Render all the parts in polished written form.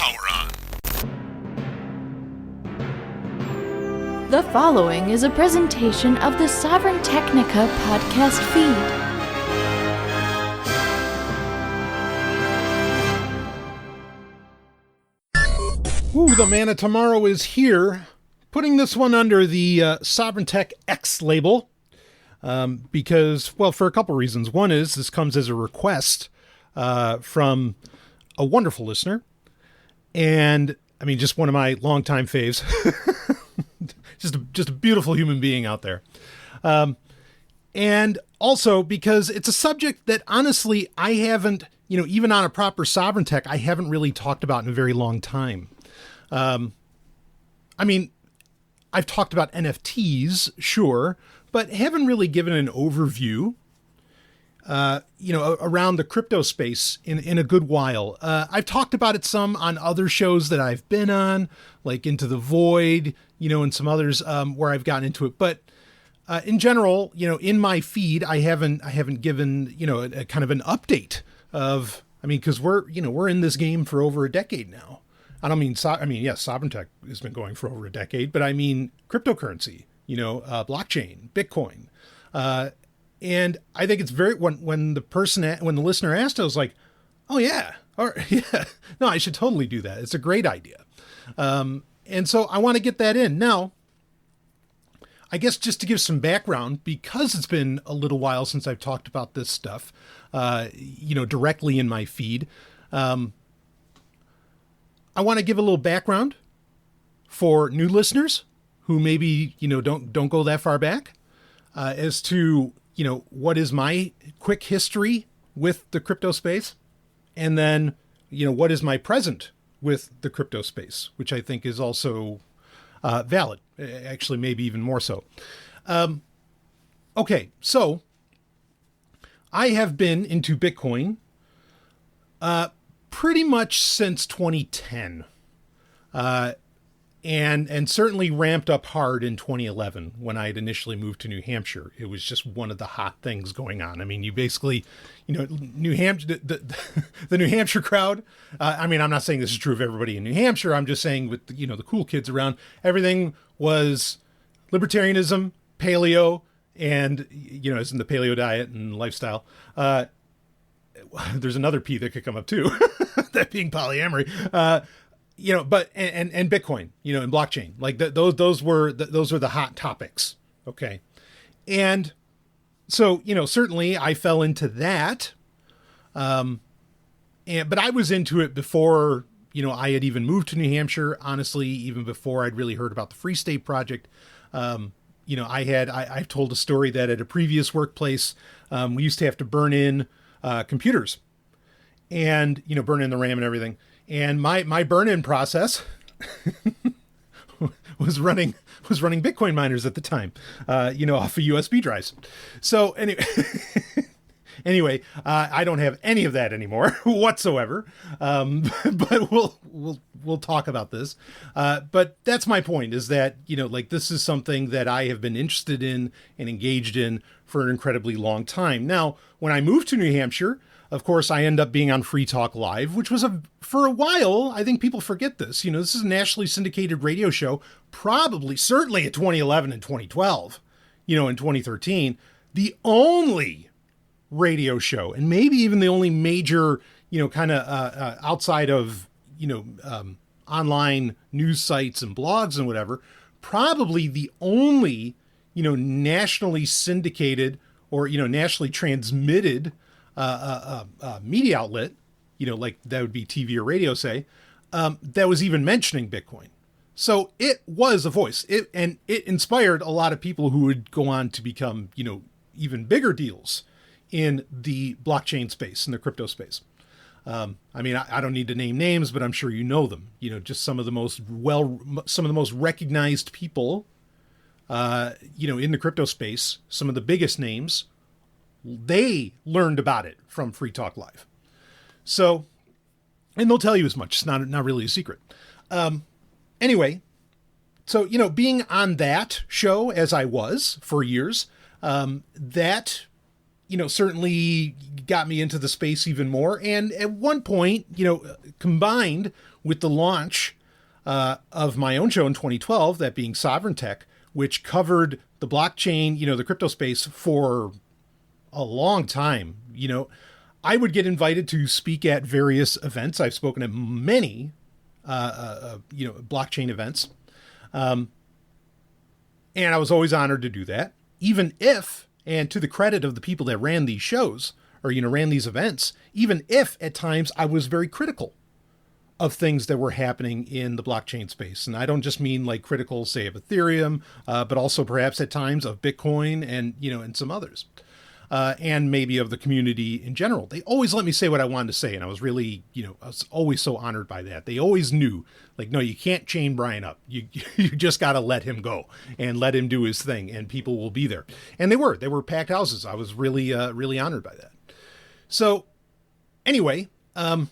power on. The following is a presentation of the Sovryn Technica podcast feed. Ooh, the man of tomorrow is here, putting this one under the Sovryn Tech X label, because, well, for a couple reasons. One is this comes as a request from a wonderful listener, and, I mean, just one of my longtime faves. just a beautiful human being out there. And also because it's a subject that, honestly, I haven't, even on a proper Sovryn Tech, I haven't really talked about in a very long time. I mean, I've talked about NFTs, sure, but haven't really given an overview, around the crypto space in a good while. I've talked about it some on other shows that I've been on, like Into the Void, and some others, where I've gotten into it. But, in general, in my feed, I haven't given, a kind of an update of, cause we're in this game for over a decade now. I don't mean, yes, Sovryn Tech has been going for over a decade, but I mean cryptocurrency, blockchain, Bitcoin. And I think it's when the listener asked, I was like, oh yeah, or yeah, no, I should totally do that. It's a great idea. And so I want to get that in. Now, I guess just to give some background, because it's been a little while since I've talked about this stuff, directly in my feed, I want to give a little background for new listeners who maybe, don't go that far back, as to, what is my quick history with the crypto space, and then, what is my present with the crypto space, which I think is also valid, actually, maybe even more so. Okay, so I have been into Bitcoin pretty much since 2010, and certainly ramped up hard in 2011 when I had initially moved to New Hampshire. It was just one of the hot things going on. I mean, you basically, New Hampshire, the New Hampshire crowd. I'm not saying this is true of everybody in New Hampshire. I'm just saying with the cool kids around, everything was libertarianism, paleo, and as in the paleo diet and lifestyle. There's another P that could come up too, that being polyamory, but, and Bitcoin, and blockchain, like those were the hot topics. Okay. And so, certainly I fell into that. But I was into it before, I had even moved to New Hampshire, honestly, even before I'd really heard about the Free State Project. I've told a story that at a previous workplace, we used to have to burn in computers and, burn in the RAM and everything. And my burn-in process was running Bitcoin miners at the time, off of USB drives. So anyway, I don't have any of that anymore whatsoever. But we'll talk about this. But that's my point, is that, this is something that I have been interested in and engaged in for an incredibly long time. Now, when I moved to New Hampshire, of course, I end up being on Free Talk Live, which was for a while, I think people forget this. This is a nationally syndicated radio show, certainly in 2011 and 2012, in 2013, the only radio show, and maybe even the only major, kind of outside of, online news sites and blogs and whatever, probably the only, nationally syndicated or, nationally transmitted media outlet, like that would be TV or radio, say, that was even mentioning Bitcoin. So it was a voice, and it inspired a lot of people who would go on to become, even bigger deals in the blockchain space, in the crypto space. I don't need to name names, but I'm sure you know them. Just some of the most recognized people, in the crypto space. Some of the biggest names, they learned about it from Free Talk Live. So, and they'll tell you as much. It's not really a secret. Anyway, so being on that show as I was for years, that certainly got me into the space even more. And at one point, combined with the launch of my own show in 2012, that being Sovryn Tech, which covered the blockchain, the crypto space for a long time. I would get invited to speak at various events. I've spoken at many, blockchain events. And I was always honored to do that, even if, and to the credit of the people that ran these shows or, ran these events, even if at times I was very critical of things that were happening in the blockchain space. And I don't just mean like critical, say, of Ethereum, but also perhaps at times of Bitcoin and, and some others. And maybe of the community in general. They always let me say what I wanted to say. And I was really, I was always so honored by that. They always knew, like, no, you can't chain Brian up. You just got to let him go and let him do his thing, and people will be there. And they were packed houses. I was really, really honored by that. So anyway, that's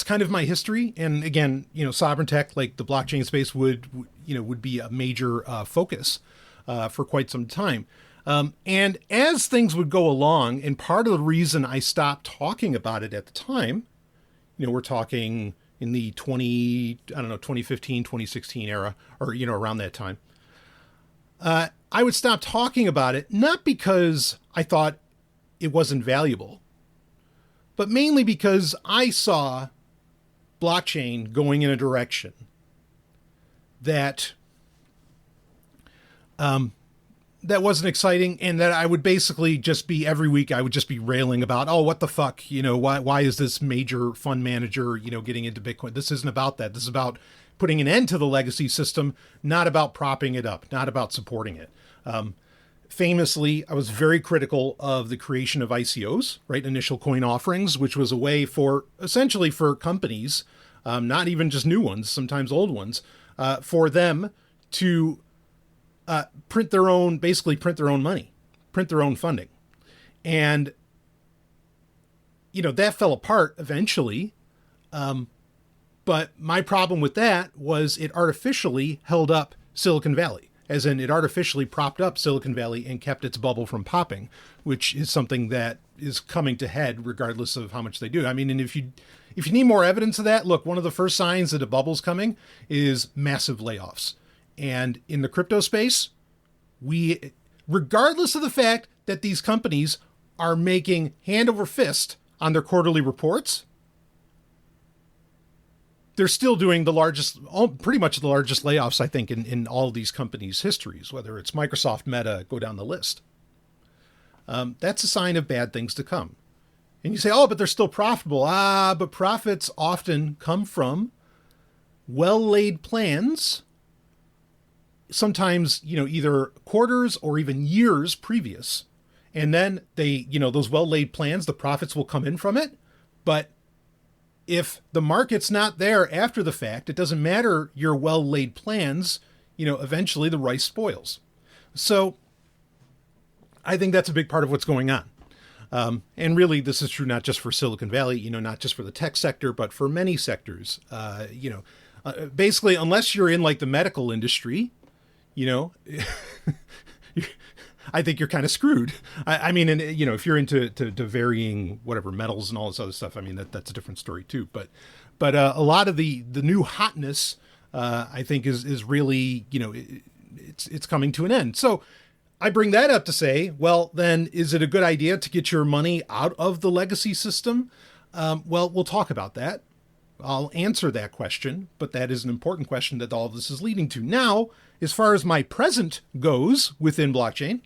kind of my history. And again, Sovryn Tech, like the blockchain space would be a major focus for quite some time. And as things would go along, and part of the reason I stopped talking about it at the time, we're talking in the 2015, 2016 era, or, around that time, I would stop talking about it, not because I thought it wasn't valuable, but mainly because I saw blockchain going in a direction that wasn't exciting, and that I would basically just be, every week I would just be railing about, oh, what the fuck, why is this major fund manager, getting into Bitcoin? This isn't about that. This is about putting an end to the legacy system, not about propping it up, not about supporting it. Famously, I was very critical of the creation of ICOs, right? Initial coin offerings, which was a way essentially for companies, not even just new ones, sometimes old ones, for them to print their own money, print their own funding. And, that fell apart eventually. But my problem with that was it artificially held up Silicon Valley, as in it artificially propped up Silicon Valley and kept its bubble from popping, which is something that is coming to head regardless of how much they do. I mean, and if you need more evidence of that, look, one of the first signs that a bubble's coming is massive layoffs. And in the crypto space, regardless of the fact that these companies are making hand over fist on their quarterly reports, they're still doing pretty much the largest layoffs, I think, in all of these companies' histories, whether it's Microsoft, Meta, go down the list. That's a sign of bad things to come. And you say, oh, but they're still profitable. But profits often come from well-laid plans, sometimes, either quarters or even years previous. And then those well-laid plans, the profits will come in from it. But if the market's not there after the fact, it doesn't matter your well-laid plans, eventually the rice spoils. So I think that's a big part of what's going on. And really, this is true not just for Silicon Valley, not just for the tech sector, but for many sectors. Basically, unless you're in like the medical industry, I think you're kind of screwed. I mean, and if you're into varying whatever metals and all this other stuff, I mean, that's a different story too. But a lot of the new hotness, I think is really, it's coming to an end. So I bring that up to say, well, then is it a good idea to get your money out of the legacy system? Well, we'll talk about that. I'll answer that question, but that is an important question that all of this is leading to. Now, as far as my present goes within blockchain,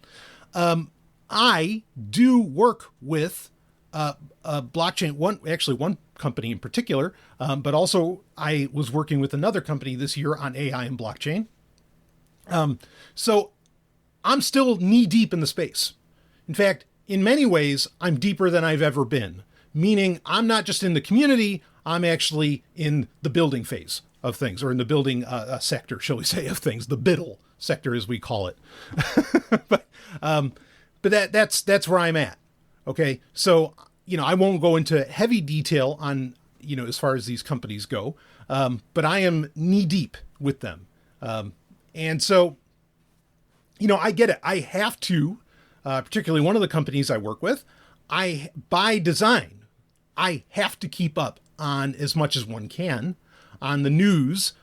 I do work with blockchain, one company in particular, but also I was working with another company this year on AI and blockchain. So I'm still knee deep in the space. In fact, in many ways, I'm deeper than I've ever been, meaning I'm not just in the community, I'm actually in the building phase of things, or in the building sector, shall we say, of things, the biddle sector, as we call it. but that's where I'm at. Okay. So, I won't go into heavy detail on, as far as these companies go. But I am knee deep with them. And so, I get it. I have to, particularly one of the companies I work with, by design, I have to keep up on as much as one can on the news,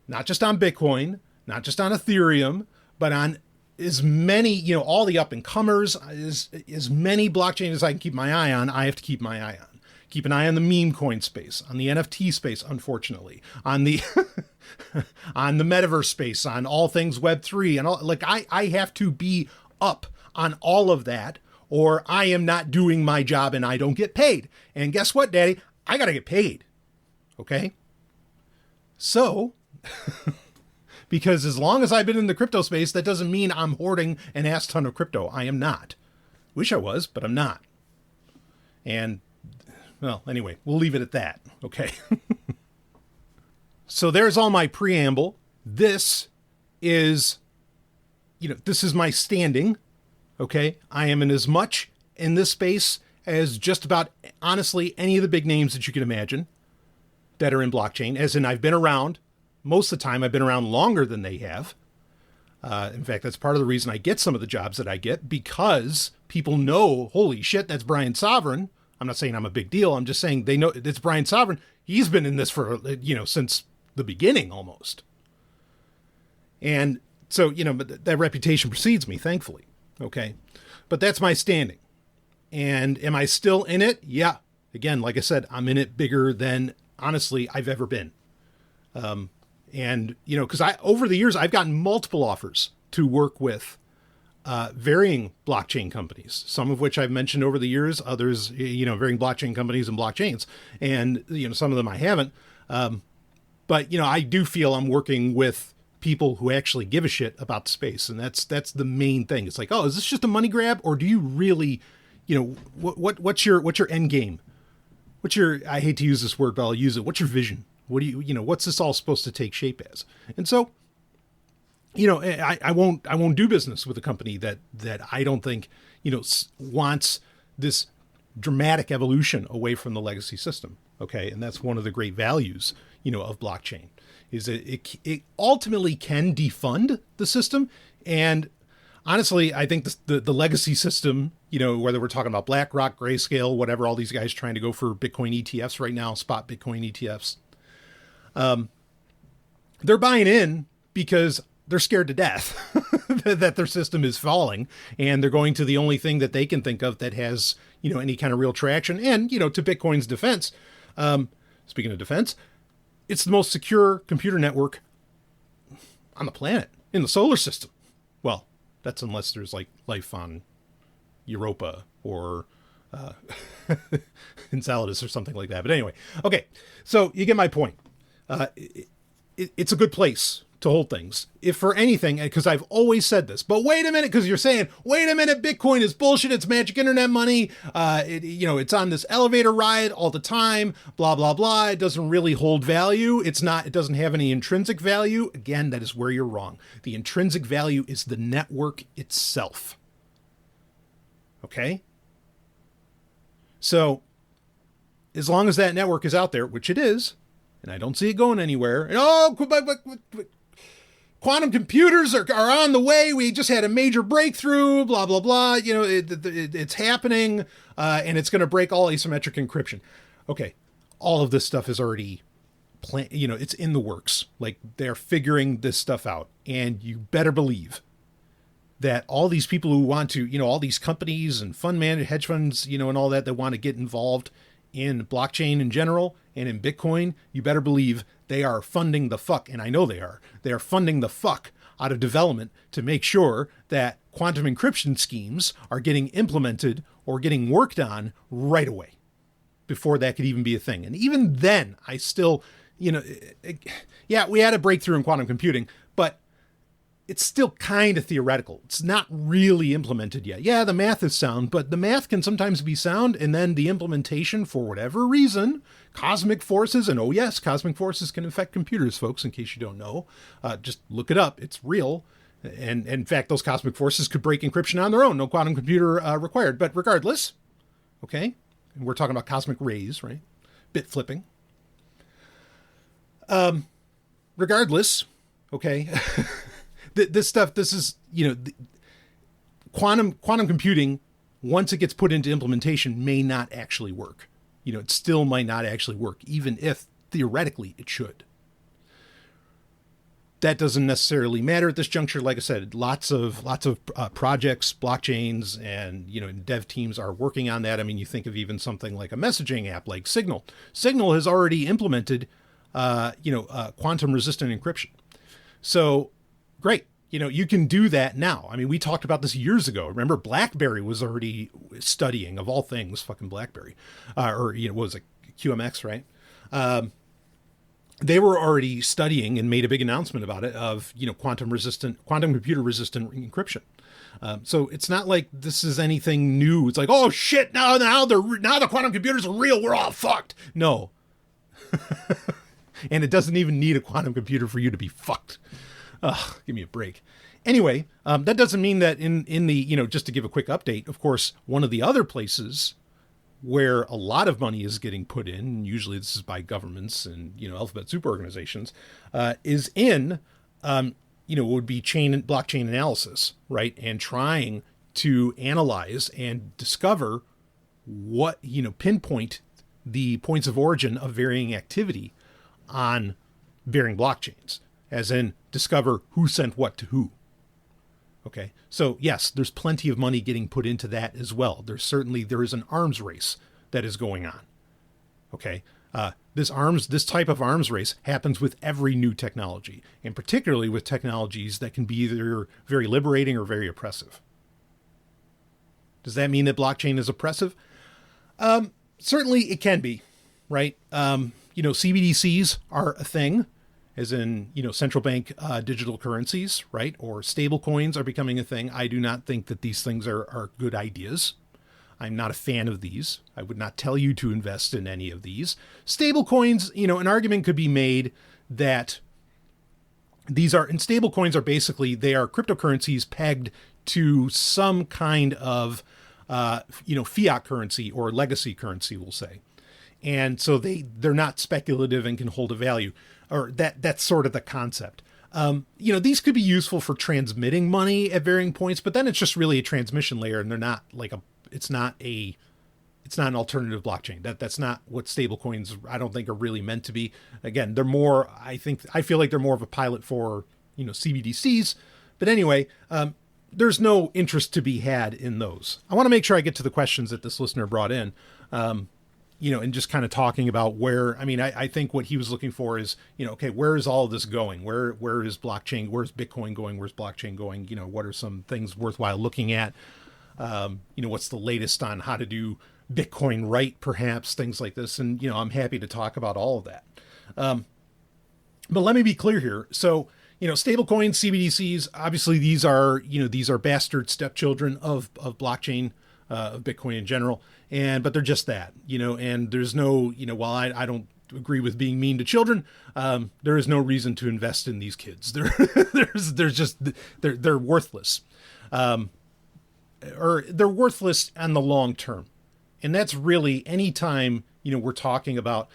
not just on Bitcoin, not just on Ethereum, but on as many, all the up and comers, as many blockchains as I can keep my eye on, I have to keep my eye on. Keep an eye on the meme coin space, on the NFT space, unfortunately, on the on the metaverse space, on all things Web3, and all, like I have to be up on all of that, or I am not doing my job and I don't get paid. And guess what, Daddy? I got to get paid. Okay? So, because as long as I've been in the crypto space, that doesn't mean I'm hoarding an ass ton of crypto. I am not. Wish I was, but I'm not. And, well, anyway, we'll leave it at that. Okay? So there's all my preamble. This is, this is my standing. Okay? I am in as much in this space as just about, honestly, any of the big names that you can imagine that are in blockchain, as in I've been around. Most of the time, I've been around longer than they have. In fact, that's part of the reason I get some of the jobs that I get, because people know, holy shit, that's Brian Sovryn. I'm not saying I'm a big deal. I'm just saying they know it's Brian Sovryn. He's been in this for, since the beginning almost. And so, but that reputation precedes me, thankfully. Okay. But that's my standing. And am I still in it? Yeah. Again, like I said, I'm in it bigger than, honestly, I've ever been. And, because over the years, I've gotten multiple offers to work with varying blockchain companies, some of which I've mentioned over the years, others, varying blockchain companies and blockchains. And, some of them I haven't. But, I do feel I'm working with people who actually give a shit about the space. And that's the main thing. It's like, oh, is this just a money grab? Or do you really, what's your end game? I hate to use this word, but I'll use it. What's your vision? What do what's this all supposed to take shape as? And so, I won't do business with a company that I don't think, wants this dramatic evolution away from the legacy system. Okay. And that's one of the great values, of blockchain, is that it ultimately can defund the system. And honestly, I think the legacy system, whether we're talking about BlackRock, Grayscale, whatever, all these guys trying to go for Bitcoin ETFs right now, spot Bitcoin ETFs, they're buying in because they're scared to death that their system is falling, and they're going to the only thing that they can think of that has, any kind of real traction. And, to Bitcoin's defense, speaking of defense, it's the most secure computer network on the planet, in the solar system. Well, that's unless there's like life on Europa or Enceladus or something like that. But anyway, okay, so you get my point. It's a good place to hold things, if for anything, because I've always said this. But wait a minute, because you're saying, wait a minute, Bitcoin is bullshit. It's magic internet money. It's on this elevator ride all the time. Blah blah blah. It doesn't really hold value. It doesn't have any intrinsic value. Again, that is where you're wrong. The intrinsic value is the network itself. Okay. So, as long as that network is out there, which it is, and I don't see it going anywhere. And, quantum computers are on the way. We just had a major breakthrough, blah, blah, blah. It's happening, and it's going to break all asymmetric encryption. Okay, all of this stuff is already planned. It's in the works. Like, they're figuring this stuff out. And you better believe that all these people who want to, all these companies and fund managers, hedge funds, and all that want to get involved in blockchain in general and in Bitcoin, you better believe they are funding the fuck, and I know they are funding the fuck out of development to make sure that quantum encryption schemes are getting implemented or getting worked on right away before that could even be a thing. And even then, I still, we had a breakthrough in quantum computing, but it's still kind of theoretical. It's not really implemented yet. Yeah, the math is sound, but the math can sometimes be sound, and then the implementation, for whatever reason, cosmic forces, and oh yes, cosmic forces can affect computers, folks, in case you don't know. Just look it up. It's real. And in fact, those cosmic forces could break encryption on their own. No quantum computer required. But regardless, okay, and we're talking about cosmic rays, right? Bit flipping. Regardless, okay, this stuff, this is, quantum computing, once it gets put into implementation, may not actually work. it still might not actually work, even if theoretically it should. That doesn't necessarily matter at this juncture. Like I said, lots of projects, blockchains, and dev teams are working on that. I mean, you think of even something like a messaging app like Signal. Signal has already implemented, quantum resistant encryption. So great. You can do that now. I mean, we talked about this years ago. Remember, BlackBerry was already studying, of all things, fucking BlackBerry, what was it, QMX, right? They were already studying and made a big announcement about it of, quantum computer resistant encryption. So it's not like this is anything new. It's like, oh shit, now the quantum computers are real. We're all fucked. No. And it doesn't even need a quantum computer for you to be fucked. Ugh, give me a break. Anyway, that doesn't mean that in the, just to give a quick update, of course, one of the other places where a lot of money is getting put in, and usually this is by governments and, alphabet soup organizations, is in, would be blockchain analysis, right? And trying to analyze and discover what, pinpoint the points of origin of varying activity on varying blockchains, as in discover who sent what to who. Okay. So yes, there's plenty of money getting put into that as well. There is an arms race that is going on. Okay. This type of arms race happens with every new technology, and particularly with technologies that can be either very liberating or very oppressive. Does that mean that blockchain is oppressive? Certainly it can be, right? CBDCs are a thing, as in, central bank digital currencies, right? Or stable coins are becoming a thing. I do not think that these things are good ideas. I'm not a fan of these. I would not tell you to invest in any of these. Stable coins, an argument could be made that stable coins are basically, they are cryptocurrencies pegged to some kind of, fiat currency or legacy currency, we'll say. And so they're not speculative and can hold a value, or that's sort of the concept. These could be useful for transmitting money at varying points, but then it's just really a transmission layer, and they're not like it's not an alternative blockchain. That's not what stablecoins, I don't think, are really meant to be. Again, I feel like they're more of a pilot for, CBDCs. But anyway, there's no interest to be had in those. I want to make sure I get to the questions that this listener brought in. And just kind of talking about where, I think what he was looking for is, okay, where is all of this going? Where is blockchain? Where's Bitcoin going? Where's blockchain going? What are some things worthwhile looking at? What's the latest on how to do Bitcoin right, perhaps, things like this. And, I'm happy to talk about all of that. But let me be clear here. So, stable coins, CBDCs, obviously these are bastard stepchildren of blockchain, of Bitcoin in general. But they're just that, and there's no, while I don't agree with being mean to children, there is no reason to invest in these kids. They're worthless. Or they're worthless on the long term. And that's really anytime, we're talking about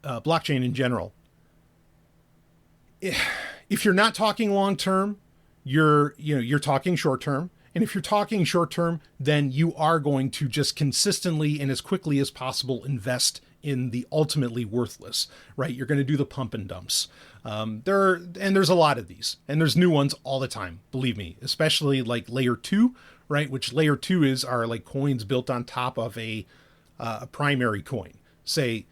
blockchain in general. If you're not talking long term, you're talking short term. And if you're talking short term, then you are going to just consistently and as quickly as possible invest in the ultimately worthless, right? You're going to do the pump and dumps. There's a lot of these, and there's new ones all the time, believe me, especially like layer 2, right? Which layer 2 are like coins built on top of a primary coin. Say,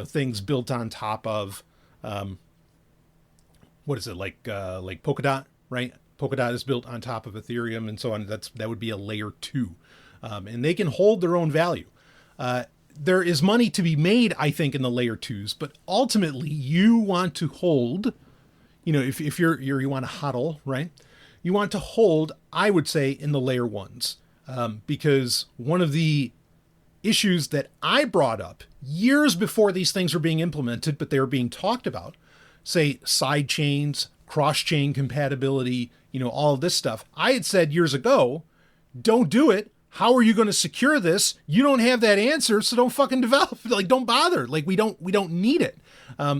things built on top of, like Polkadot, right? Polkadot is built on top of Ethereum and so on. That would be a layer 2. And they can hold their own value. There is money to be made, I think, in the layer 2s, but ultimately you want to hold, if you want to hodl, right? You want to hold, I would say, in the layer 1s. Because one of the issues that I brought up years before these things were being implemented, but they were being talked about, say side chains, cross-chain compatibility, all of this stuff. I had said years ago, don't do it. How are you going to secure this? You don't have that answer, so don't fucking develop. Don't bother. We don't need it.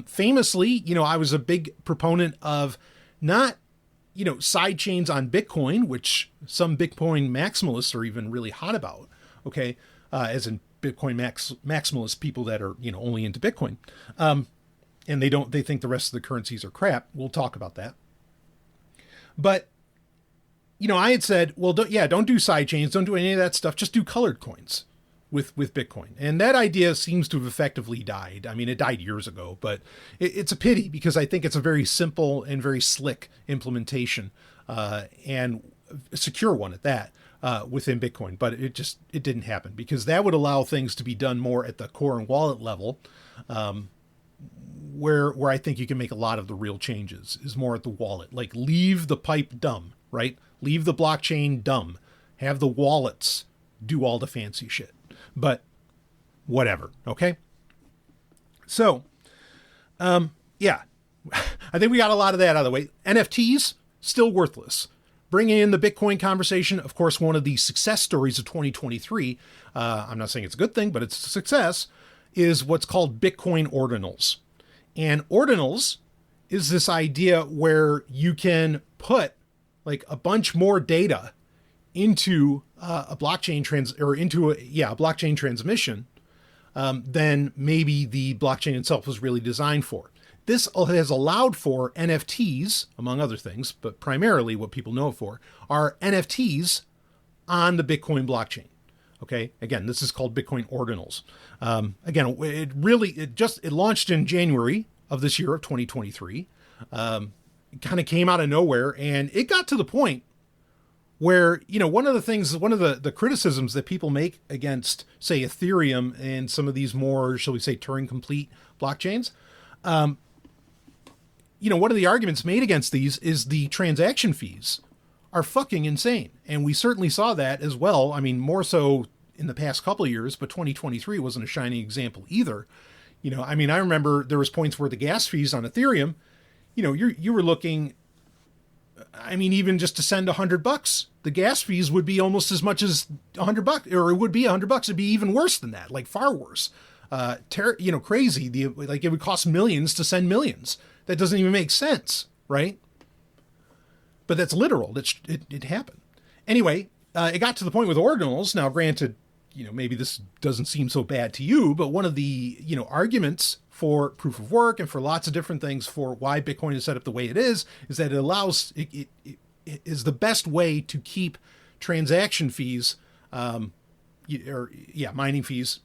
Famously, I was a big proponent of not, side chains on Bitcoin, which some Bitcoin maximalists are even really hot about. Okay. As in Bitcoin maximalist people that are, only into Bitcoin. And they think the rest of the currencies are crap. We'll talk about that. But, I had said, well, don't do side chains. Don't do any of that stuff. Just do colored coins with Bitcoin. And that idea seems to have effectively died. I mean, it died years ago, but it's a pity because I think it's a very simple and very slick implementation, and a secure one at that, within Bitcoin. But it didn't happen because that would allow things to be done more at the core and wallet level, where I think you can make a lot of the real changes is more at the wallet. Like, leave the pipe dumb, right? Leave the blockchain dumb. Have the wallets do all the fancy shit. But whatever, okay? So, yeah, I think we got a lot of that out of the way. NFTs, still worthless. Bringing in the Bitcoin conversation, of course, one of the success stories of 2023, I'm not saying it's a good thing, but it's a success, is what's called Bitcoin ordinals. And ordinals is this idea where you can put like a bunch more data into a blockchain blockchain transmission than maybe the blockchain itself was really designed for. This has allowed for NFTs, among other things, but primarily what people know it for are NFTs on the Bitcoin blockchain. Okay. Again, this is called Bitcoin ordinals. Again, it launched in January of this year of 2023. It kind of came out of nowhere, and it got to the point where, one of the criticisms that people make against, say, Ethereum and some of these more, shall we say, Turing complete blockchains, one of the arguments made against these is the transaction fees are fucking insane. And we certainly saw that as well. I mean, more so in the past couple of years, but 2023 wasn't a shining example either. I remember there was points where the gas fees on Ethereum, you were looking, even just to send $100, the gas fees would be almost as much as $100, or it would be $100. It'd be even worse than that, like far worse. Crazy. It would cost millions to send millions. That doesn't even make sense, right? But that's literal. It happened. Anyway, it got to the point with ordinals. Now, granted, maybe this doesn't seem so bad to you, but one of the, arguments for proof of work and for lots of different things for why Bitcoin is set up the way it is that it is the best way to keep transaction fees, mining fees,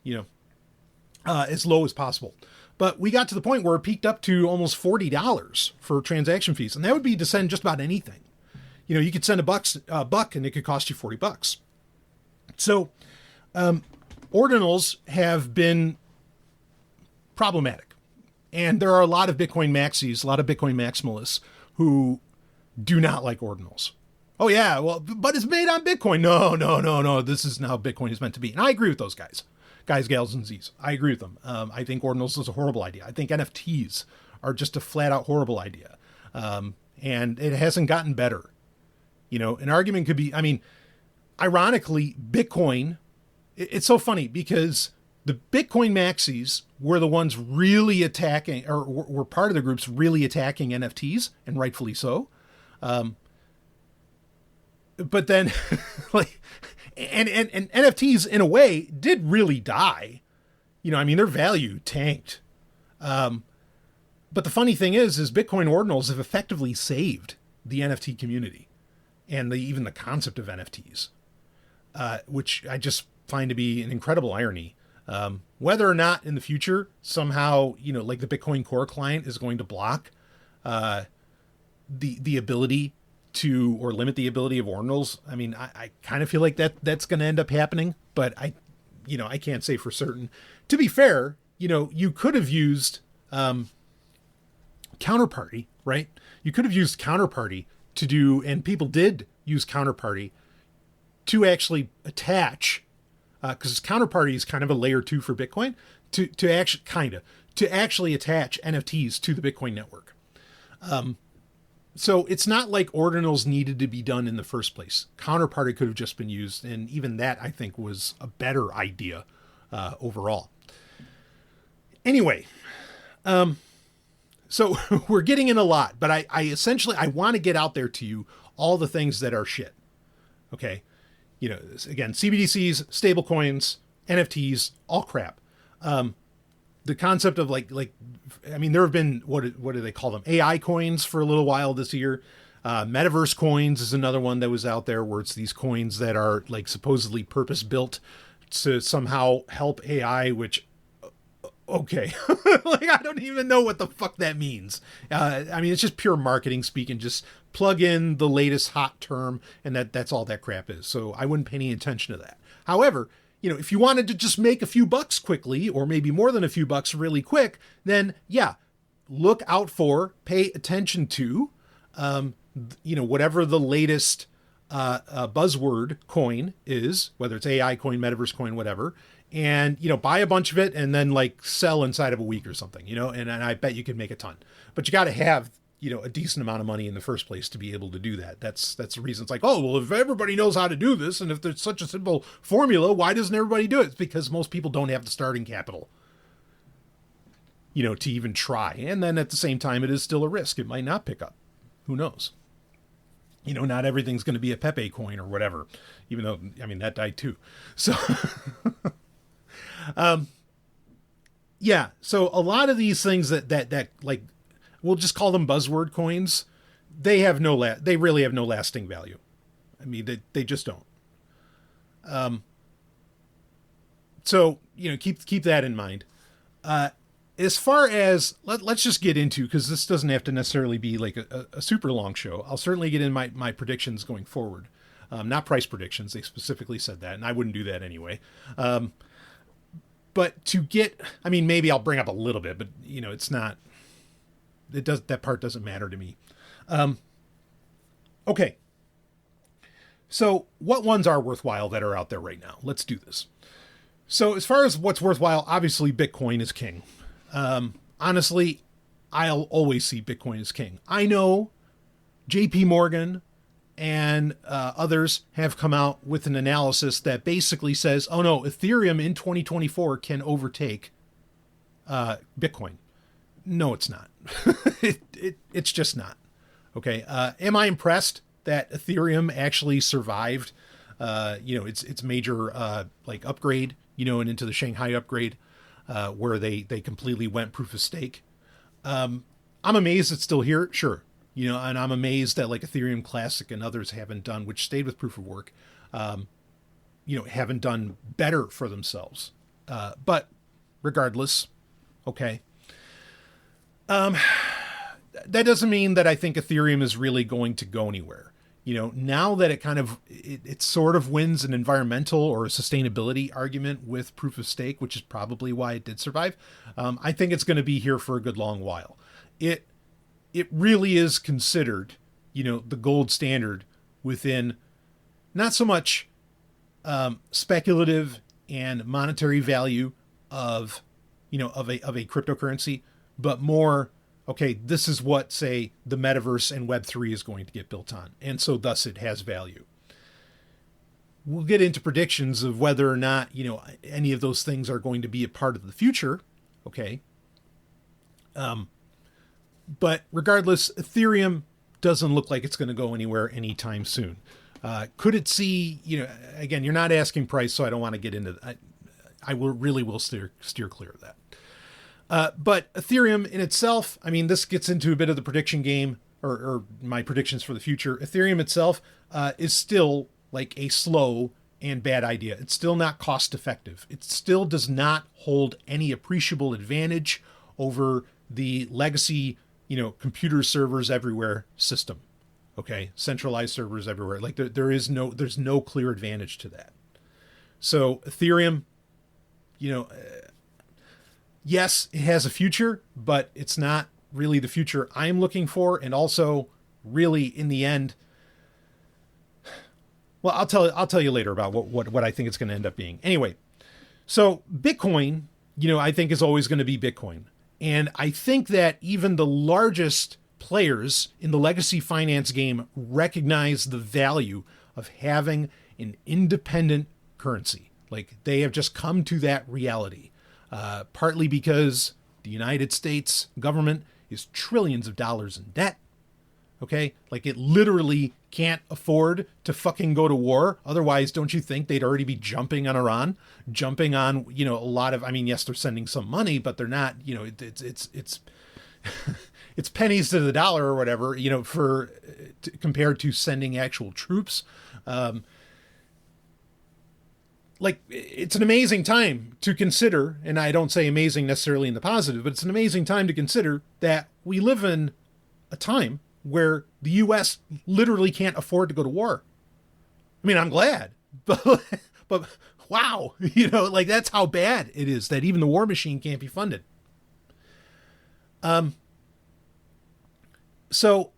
as low as possible. But we got to the point where it peaked up to almost $40 for transaction fees. And that would be to send just about anything. You could send a buck and it could cost you $40. So, ordinals have been problematic. And there are a lot of Bitcoin maxis, a lot of Bitcoin maximalists who do not like ordinals. Oh yeah, well, but it's made on Bitcoin. No. This is how Bitcoin is meant to be. And I agree with those guys, gals, and Z's. I agree with them. I think ordinals is a horrible idea. I think NFTs are just a flat out horrible idea. And it hasn't gotten better. An argument could be, ironically, Bitcoin, it's so funny because the Bitcoin maxis were the ones really attacking, or were part of the groups really attacking NFTs, and rightfully so. But then, and NFTs in a way did really die. Their value tanked. But the funny thing is Bitcoin ordinals have effectively saved the NFT community and even the concept of NFTs, which I just find to be an incredible irony. Whether or not in the future somehow, like the Bitcoin Core client is going to block the ability to, or limit the ability of ordinals. I kind of feel like that's going to end up happening, but I can't say for certain. To be fair, you could have used Counterparty, right? You could have used Counterparty to do, and people did use Counterparty to actually attach, because Counterparty is kind of a layer 2 for Bitcoin, to actually attach NFTs to the Bitcoin network. So it's not like ordinals needed to be done in the first place. Counterparty could have just been used, and even that I think was a better idea overall. Anyway, so we're getting in a lot, but I essentially want to get out there to you all the things that are shit. Okay. Again, CBDCs, stablecoins, NFTs, all crap. The concept of I mean, there have been, what do they call them? AI coins for a little while this year. Metaverse coins is another one that was out there, where it's these coins that are like supposedly purpose built to somehow help AI, which, okay. Like, I don't even know what the fuck that means. I mean, it's just pure marketing speak, and just plug in the latest hot term, and that's all that crap is. So I wouldn't pay any attention to that. However, if you wanted to just make a few bucks quickly, or maybe more than a few bucks really quick, then yeah, look out for, pay attention to, whatever the latest buzzword coin is, whether it's AI coin, metaverse coin, whatever, and, buy a bunch of it and then like sell inside of a week or something, and I bet you could make a ton. But you got to have, a decent amount of money in the first place to be able to do that. That's the reason. It's like, oh, well, if everybody knows how to do this, and if there's such a simple formula, why doesn't everybody do it? It's because most people don't have the starting capital, to even try. And then at the same time, it is still a risk. It might not pick up. Who knows? Not everything's going to be a Pepe coin or whatever, even though, I mean, that died too. So, yeah. So a lot of these things that like, we'll just call them buzzword coins. They have they really have no lasting value. I mean, they just don't. So, keep that in mind. As far as, let's just get into, because this doesn't have to necessarily be like a super long show. I'll certainly get in my predictions going forward. Not price predictions. They specifically said that, and I wouldn't do that anyway. But I mean, maybe I'll bring up a little bit, but it's not, that part doesn't matter to me. Okay. So what ones are worthwhile that are out there right now? Let's do this. So as far as what's worthwhile, obviously Bitcoin is king. Honestly, I'll always see Bitcoin as king. I know JP Morgan and others have come out with an analysis that basically says, oh no, Ethereum in 2024 can overtake Bitcoin. No, it's not. It's just not. Okay. Am I impressed that Ethereum actually survived, its major, upgrade, and into the Shanghai upgrade, where they completely went proof of stake. I'm amazed it's still here. Sure. And I'm amazed that like Ethereum Classic and others haven't done, which stayed with proof of work, haven't done better for themselves. But regardless, okay. That doesn't mean that I think Ethereum is really going to go anywhere. Now that it sort of wins an environmental or a sustainability argument with proof of stake, which is probably why it did survive. I think it's going to be here for a good long while. It really is considered, the gold standard within not so much speculative and monetary value of a cryptocurrency, but more, okay, this is what, say, the metaverse and Web3 is going to get built on. And so thus it has value. We'll get into predictions of whether or not, any of those things are going to be a part of the future. Okay. But regardless, Ethereum doesn't look like it's going to go anywhere anytime soon. Could it see, again, you're not asking price, so I don't want to get into that. I will steer clear of that. But Ethereum in itself, I mean, this gets into a bit of the prediction game, or my predictions for the future. Ethereum itself is still like a slow and bad idea. It's still not cost effective. It still does not hold any appreciable advantage over the legacy, computer servers everywhere system. Okay. Centralized servers everywhere. Like there's no clear advantage to that. So Ethereum, yes, it has a future, but it's not really the future I'm looking for. And also, really, in the end, well, I'll tell you later about what I think it's going to end up being. Anyway, so Bitcoin, I think is always going to be Bitcoin. And I think that even the largest players in the legacy finance game recognize the value of having an independent currency. Like, they have just come to that reality. Partly because the United States government is trillions of dollars in debt. Okay. Like, it literally can't afford to fucking go to war. Otherwise, don't you think they'd already be jumping on Iran, jumping on, a lot of, I mean, yes, they're sending some money, but they're not, it's it's pennies to the dollar or whatever, compared to sending actual troops. It's an amazing time to consider, and I don't say amazing necessarily in the positive, but it's an amazing time to consider that we live in a time where the U.S. literally can't afford to go to war. I mean, I'm glad, but wow, that's how bad it is that even the war machine can't be funded. So,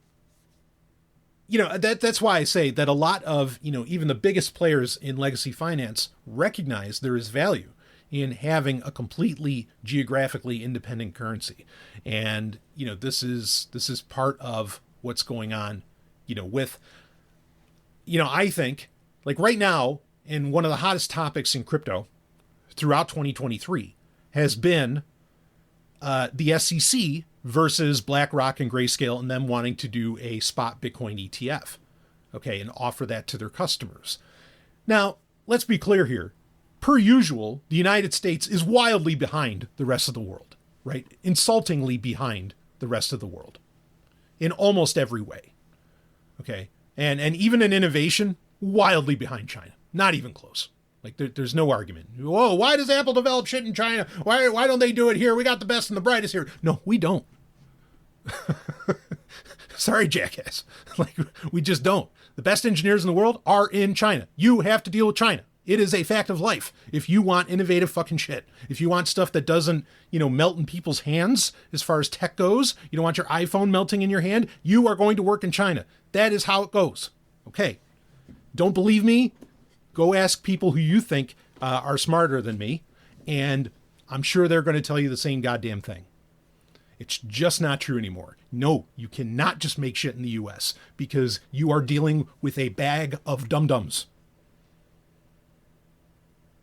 that's why I say that a lot of, even the biggest players in legacy finance recognize there is value in having a completely geographically independent currency. And, this is part of what's going on, with, I think like right now, and one of the hottest topics in crypto throughout 2023 has been the SEC versus BlackRock and Grayscale and them wanting to do a spot Bitcoin ETF, okay, and offer that to their customers. Now, let's be clear here. Per usual, the United States is wildly behind the rest of the world, right? Insultingly behind the rest of the world in almost every way, okay? And even in innovation, wildly behind China. Not even close. Like there's no argument. Whoa, why does Apple develop shit in China? Why don't they do it here? We got the best and the brightest here. No, we don't. Sorry, jackass. We just don't. The best engineers in the world are in China. You have to deal with China. It is a fact of life. If you want innovative fucking shit, if you want stuff that doesn't, melt in people's hands as far as tech goes, you don't want your iPhone melting in your hand, you are going to work in China. That is how it goes. Okay. Don't believe me? Go ask people who you think are smarter than me, and I'm sure they're going to tell you the same goddamn thing. It's just not true anymore. No, you cannot just make shit in the U.S. because you are dealing with a bag of dum-dums.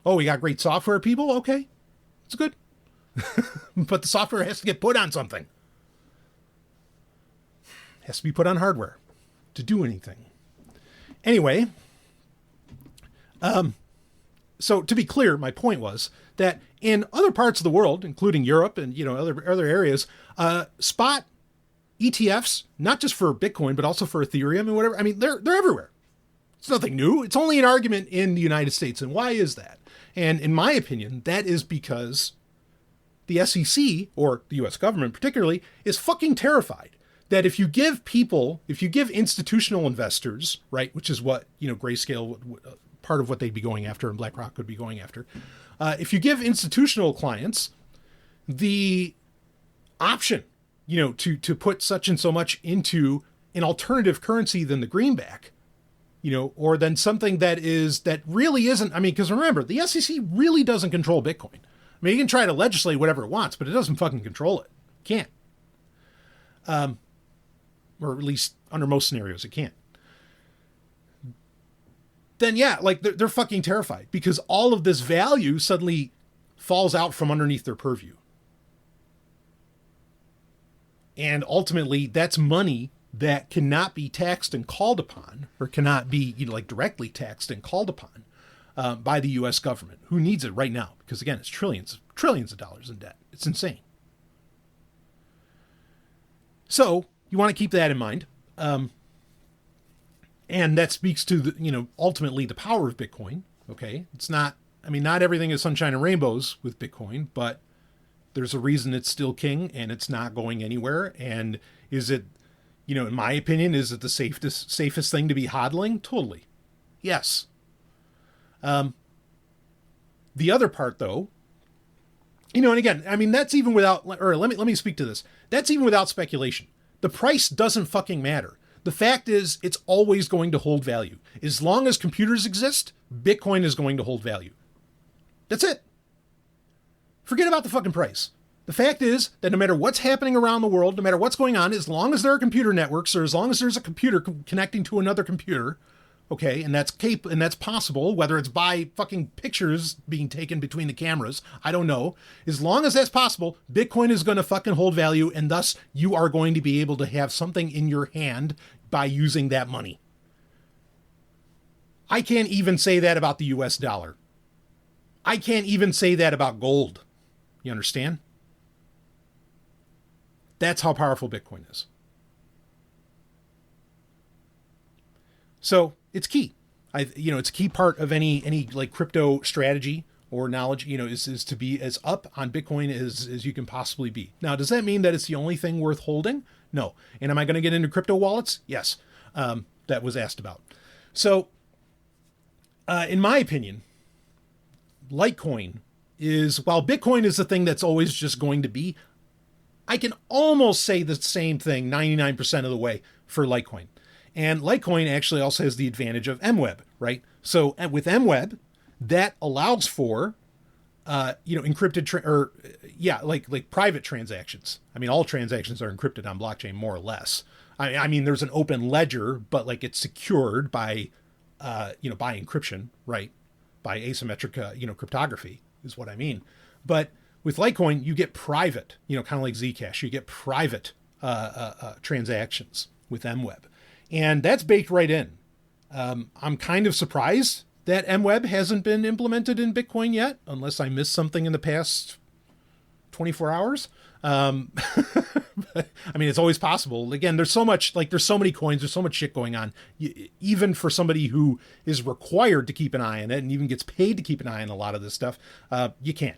Oh, we got great software, people? Okay, it's good. But the software has to get put on something. It has to be put on hardware to do anything. Anyway, so to be clear, my point was that in other parts of the world, including Europe and, other areas, spot ETFs, not just for Bitcoin, but also for Ethereum and whatever. I mean, they're everywhere. It's nothing new. It's only an argument in the United States. And why is that? And in my opinion, that is because the SEC, or the US government particularly, is fucking terrified that if you give institutional investors, right, which is what, Grayscale, part of what they'd be going after and BlackRock would be going after, if you give institutional clients the option, to put such and so much into an alternative currency than the greenback, or then something that really isn't, I mean, because remember, the SEC really doesn't control Bitcoin. I mean, you can try to legislate whatever it wants, but it doesn't fucking control it. Can't. Or at least under most scenarios, it can't. Then yeah, they're fucking terrified because all of this value suddenly falls out from underneath their purview. And ultimately, that's money that cannot be taxed and called upon, or cannot be, directly taxed and called upon by the U.S. government, who needs it right now. Because again, it's trillions of dollars in debt. It's insane. So you want to keep that in mind. And that speaks to ultimately the power of Bitcoin. Okay. It's not, not everything is sunshine and rainbows with Bitcoin, but there's a reason it's still king and it's not going anywhere. And is it, in my opinion, is it the safest thing to be hodling? Totally. Yes. The other part though, and again, that's even without, or let me speak to this. That's even without speculation. The price doesn't fucking matter. The fact is, it's always going to hold value. As long as computers exist, Bitcoin is going to hold value. That's it. Forget about the fucking price. The fact is that no matter what's happening around the world, no matter what's going on, as long as there are computer networks, or as long as there's a computer connecting to another computer, okay, and that's possible, whether it's by fucking pictures being taken between the cameras, I don't know. As long as that's possible, Bitcoin is going to fucking hold value, and thus you are going to be able to have something in your hand by using that money. I can't even say that about the US dollar. I can't even say that about gold. You understand? That's how powerful Bitcoin is. So it's key. It's a key part of any like crypto strategy or knowledge, is to be as up on Bitcoin as you can possibly be. Now, does that mean that it's the only thing worth holding? No. And am I going to get into crypto wallets? Yes. That was asked about. So, in my opinion, Litecoin while Bitcoin is the thing that's always just going to be, I can almost say the same thing 99% of the way for Litecoin. And Litecoin actually also has the advantage of MWeb, right? So with MWeb, that allows for, encrypted, like private transactions. I mean, all transactions are encrypted on blockchain, more or less. I mean, there's an open ledger, but like it's secured by, by encryption, right? By asymmetric, cryptography is what I mean. But with Litecoin, you get private, kind of like Zcash, you get private transactions with MWeb. And that's baked right in. I'm kind of surprised that MWeb hasn't been implemented in Bitcoin yet, unless I missed something in the past 24 hours. But, I mean, it's always possible. Again, there's so many coins, there's so much shit going on. Even for somebody who is required to keep an eye on it and even gets paid to keep an eye on a lot of this stuff, you can't.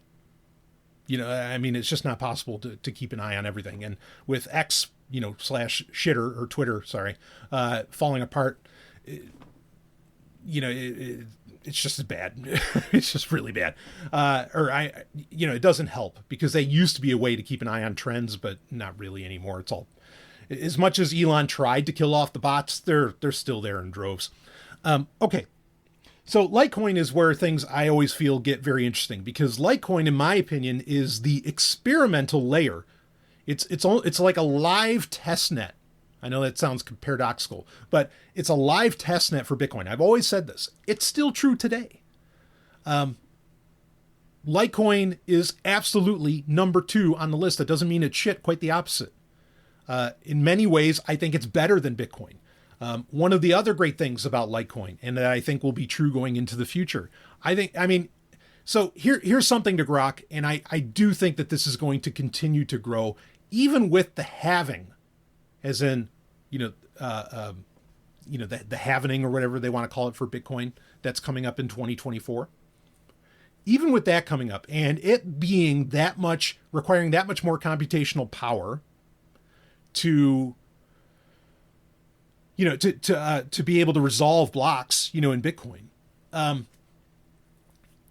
I mean, it's just not possible to keep an eye on everything. And with X, /shitter or Twitter, falling apart, it's just as bad. It's just really bad. It doesn't help because they used to be a way to keep an eye on trends, but not really anymore. It's all, as much as Elon tried to kill off the bots, they're still there in droves. Okay. So Litecoin is where things I always feel get very interesting, because Litecoin, in my opinion, is the experimental layer. It's like a live test net. I know that sounds paradoxical, but it's a live test net for Bitcoin. I've always said this. It's still true today. Litecoin is absolutely number 2 on the list. That doesn't mean it's shit, quite the opposite. In many ways, I think it's better than Bitcoin. One of the other great things about Litecoin, and that I think will be true going into the future, so here's something to grok, and I do think that this is going to continue to grow, even with the halving, as in, the halvening or whatever they want to call it for Bitcoin, that's coming up in 2024. Even with that coming up, and it being requiring that much more computational power to be able to resolve blocks, in Bitcoin.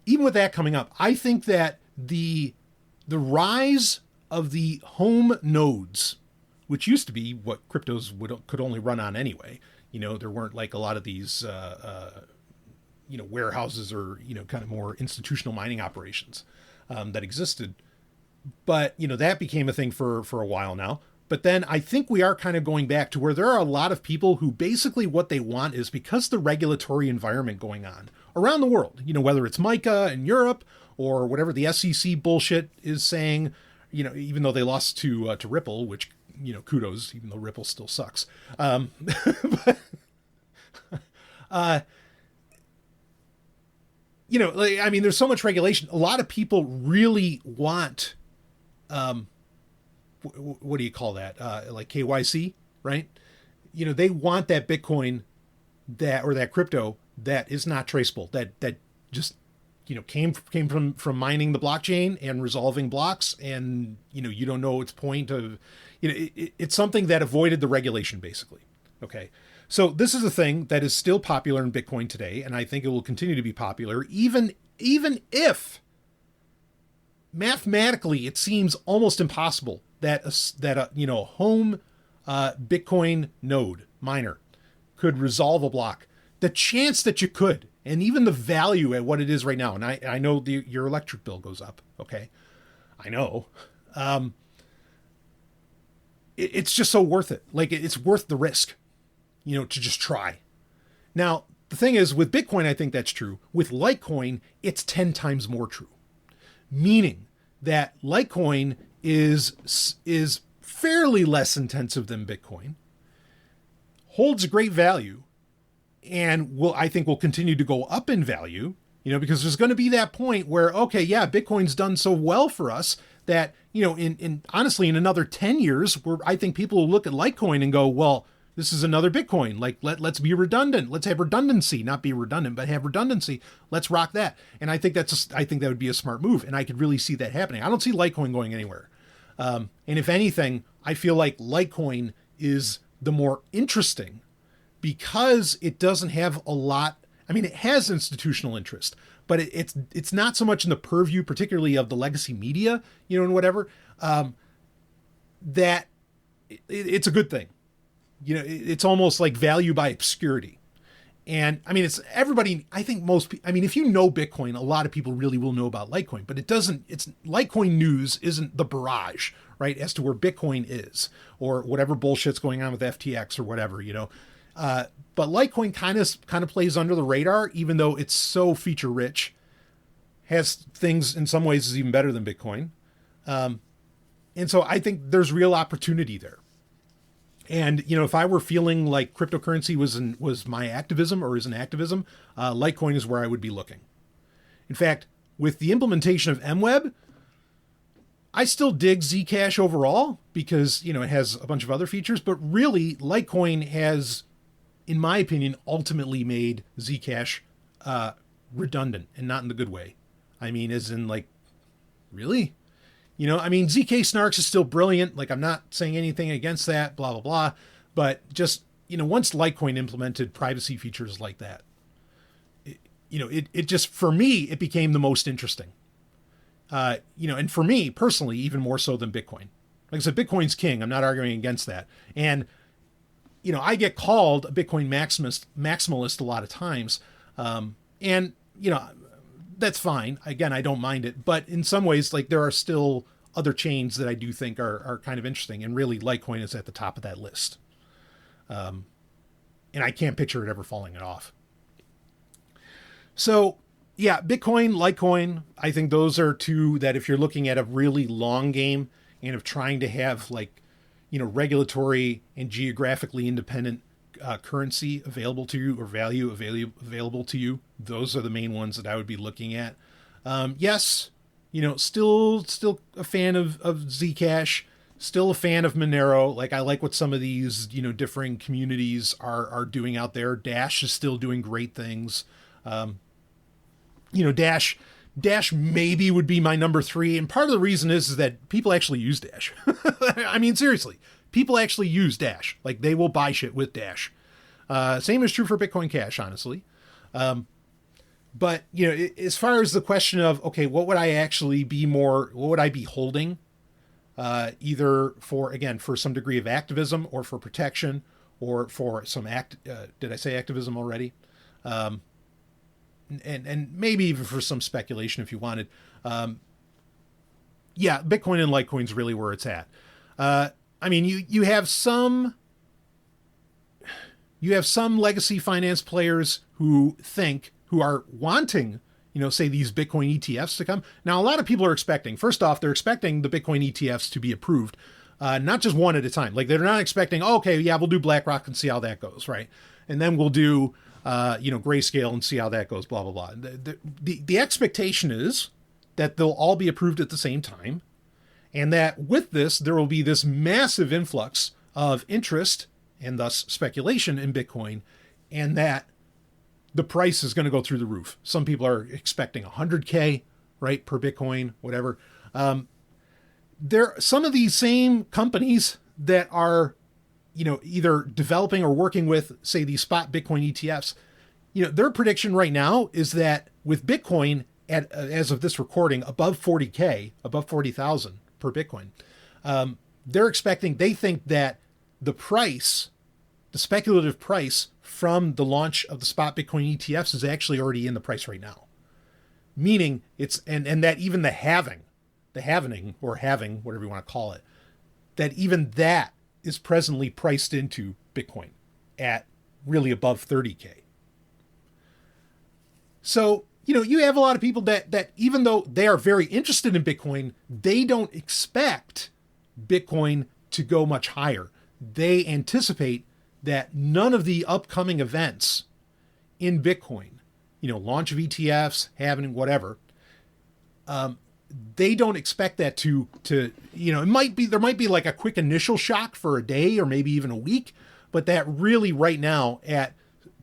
Even with that coming up, I think that the rise of the home nodes, which used to be what cryptos could only run on anyway. There weren't like a lot of these, warehouses or, kind of more institutional mining operations that existed. But, that became a thing for a while now. But then I think we are kind of going back to where there are a lot of people who basically what they want is, because the regulatory environment going on around the world, whether it's MiCA in Europe or whatever the SEC bullshit is saying, even though they lost to Ripple, which, kudos, even though Ripple still sucks. There's so much regulation. A lot of people really want, what do you call that? Like KYC, right? They want that Bitcoin or that crypto that is not traceable, that just, came from mining the blockchain and resolving blocks. And, you don't know its point of, it's something that avoided the regulation, basically. Okay. So this is a thing that is still popular in Bitcoin today. And I think it will continue to be popular, even if mathematically it seems almost impossible that a home Bitcoin node miner could resolve a block. The chance that you could, and even the value at what it is right now, and I know your electric bill goes up, okay? I know. It's just so worth it. Like, it's worth the risk, to just try. Now, the thing is, with Bitcoin, I think that's true. With Litecoin, it's 10 times more true. Meaning that Litecoin is fairly less intensive than Bitcoin, holds great value, and I think will continue to go up in value, because there's going to be that point where, okay, yeah, Bitcoin's done so well for us that, honestly, in another 10 years, where I think people will look at Litecoin and go, well, this is another Bitcoin. Like, let's be redundant. Let's have redundancy, not be redundant, but have redundancy. Let's rock that. And I think that would be a smart move. And I could really see that happening. I don't see Litecoin going anywhere. And if anything, I feel like Litecoin is the more interesting because it doesn't have a lot. I mean, it has institutional interest, but it's not so much in the purview, particularly of the legacy media, and whatever, that it's a good thing. It's almost like value by obscurity. And I mean, it's everybody, I think if you know Bitcoin, a lot of people really will know about Litecoin, but Litecoin news isn't the barrage, right? As to where Bitcoin is or whatever bullshit's going on with FTX or whatever, but Litecoin kind of plays under the radar, even though it's so feature rich, has things in some ways is even better than Bitcoin. And so I think there's real opportunity there. And, if I were feeling like cryptocurrency was my activism or is an activism, Litecoin is where I would be looking. In fact, with the implementation of MWeb, I still dig Zcash overall because, it has a bunch of other features, but really Litecoin has, in my opinion, ultimately made Zcash redundant, and not in the good way. I mean, as in like, really? ZK Snarks is still brilliant. Like, I'm not saying anything against that, blah, blah, blah. But just, once Litecoin implemented privacy features like that, it just, for me, it became the most interesting. And for me personally, even more so than Bitcoin. Like I said, Bitcoin's king. I'm not arguing against that. And, I get called a Bitcoin maximalist a lot of times. And that's fine. Again, I don't mind it. But in some ways, like, there are still other chains that I do think are kind of interesting. And really, Litecoin is at the top of that list. And I can't picture it ever falling it off. So, yeah, Bitcoin, Litecoin, I think those are two that if you're looking at a really long game and of trying to have, like, regulatory and geographically independent currency available to you or value available to you, those are the main ones that I would be looking at. Yes, still a fan of Zcash, still a fan of Monero. Like, I like what some of these, differing communities are doing out there. Dash is still doing great things. Dash maybe would be my number 3. And part of the reason is that people actually use Dash. I mean, seriously, people actually use Dash. Like, they will buy shit with Dash. Same is true for Bitcoin Cash, honestly. But, as far as the question of, okay, what would I be holding? Either for some degree of activism or for protection or for some did I say activism already? And maybe even for some speculation if you wanted. Yeah, Bitcoin and Litecoin's really where it's at. You have some legacy finance players who are wanting, say these Bitcoin ETFs to come. Now, a lot of people are expecting, first off, they're expecting the Bitcoin ETFs to be approved, not just one at a time. Like, they're not expecting, okay, yeah, we'll do BlackRock and see how that goes, right? And then we'll do, Grayscale and see how that goes, blah, blah, blah. The expectation is that they'll all be approved at the same time. And that with this, there will be this massive influx of interest and thus speculation in Bitcoin, and that the price is going to go through the roof. Some people are expecting 100K, right, per Bitcoin, whatever. Some of these same companies that are, either developing or working with, say, these spot Bitcoin ETFs, their prediction right now is that with Bitcoin as of this recording, above 40K, above 40,000 per Bitcoin, they think that the speculative price from the launch of the spot Bitcoin ETFs is actually already in the price right now. Meaning and that even the halving, or halving, whatever you want to call it, that even that is presently priced into Bitcoin at really above 30K. So, you have a lot of people that even though they are very interested in Bitcoin, they don't expect Bitcoin to go much higher. They anticipate that none of the upcoming events in Bitcoin, launch of ETFs, having whatever, they don't expect that to there might be like a quick initial shock for a day or maybe even a week, but that really right now at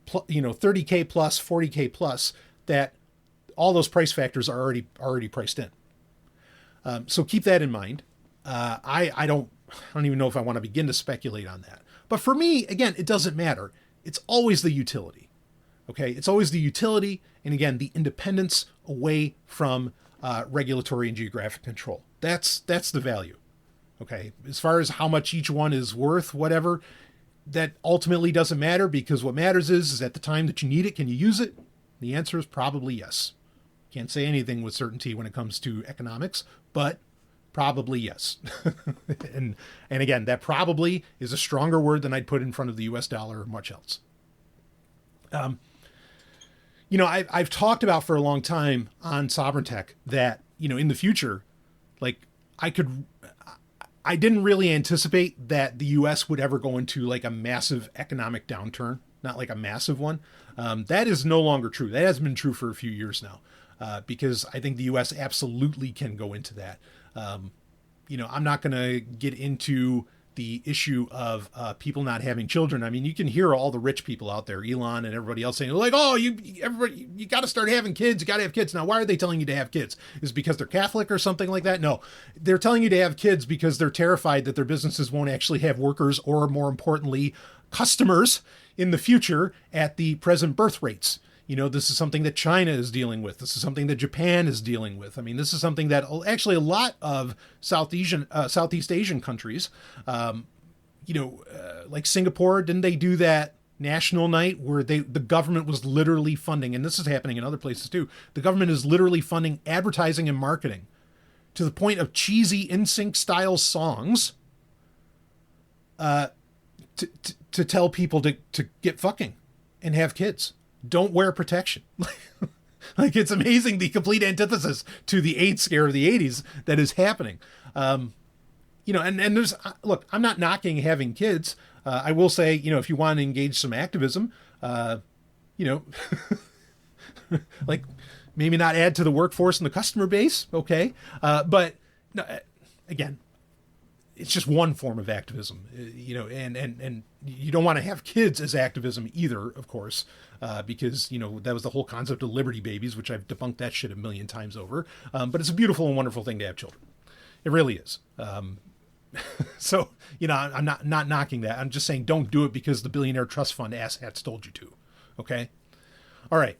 30K plus, 40K plus, that all those price factors are already priced in. So keep that in mind. I don't even know if I want to begin to speculate on that. But for me, again, it doesn't matter. It's always the utility. Okay, it's always the utility, and again, the independence away from regulatory and geographic control. That's the value. Okay, as far as how much each one is worth, whatever, that ultimately doesn't matter, because what matters is at the time that you need it, can you use it? The answer is probably yes. Can't say anything with certainty when it comes to economics, but probably yes. and again, that probably is a stronger word than I'd put in front of the US dollar or much else. I've talked about for a long time on Sovryn Tech that, in the future, like I didn't really anticipate that the US would ever go into like a massive economic downturn, not like a massive one. That is no longer true. That has been true for a few years now, because I think the US absolutely can go into that. I'm not going to get into the issue of people not having children. I mean, you can hear all the rich people out there, Elon and everybody else, saying like, "Oh, you got to start having kids. You got to have kids." Now, why are they telling you to have kids? Is it because they're Catholic or something like that? No, they're telling you to have kids because they're terrified that their businesses won't actually have workers, or more importantly, customers in the future at the present birth rates. This is something that China is dealing with. This is something that Japan is dealing with. I mean, this is something that actually a lot of Southeast Asian countries, like Singapore, didn't they do that national night where the government was literally funding, and this is happening in other places too, the government is literally funding advertising and marketing to the point of cheesy NSYNC style songs to tell people to get fucking and have kids. Don't wear protection. Like, it's amazing, the complete antithesis to the AIDS scare of the 80s that is happening. And there's, look, I'm not knocking having kids. I will say, if you want to engage some activism, like maybe not add to the workforce and the customer base. Okay. But no, again, it's just one form of activism, and you don't want to have kids as activism either, of course, because, that was the whole concept of Liberty Babies, which I've debunked that shit a million times over. But it's a beautiful and wonderful thing to have children. It really is. So, I'm not knocking that. I'm just saying don't do it because the billionaire trust fund asshats told you to. Okay. All right.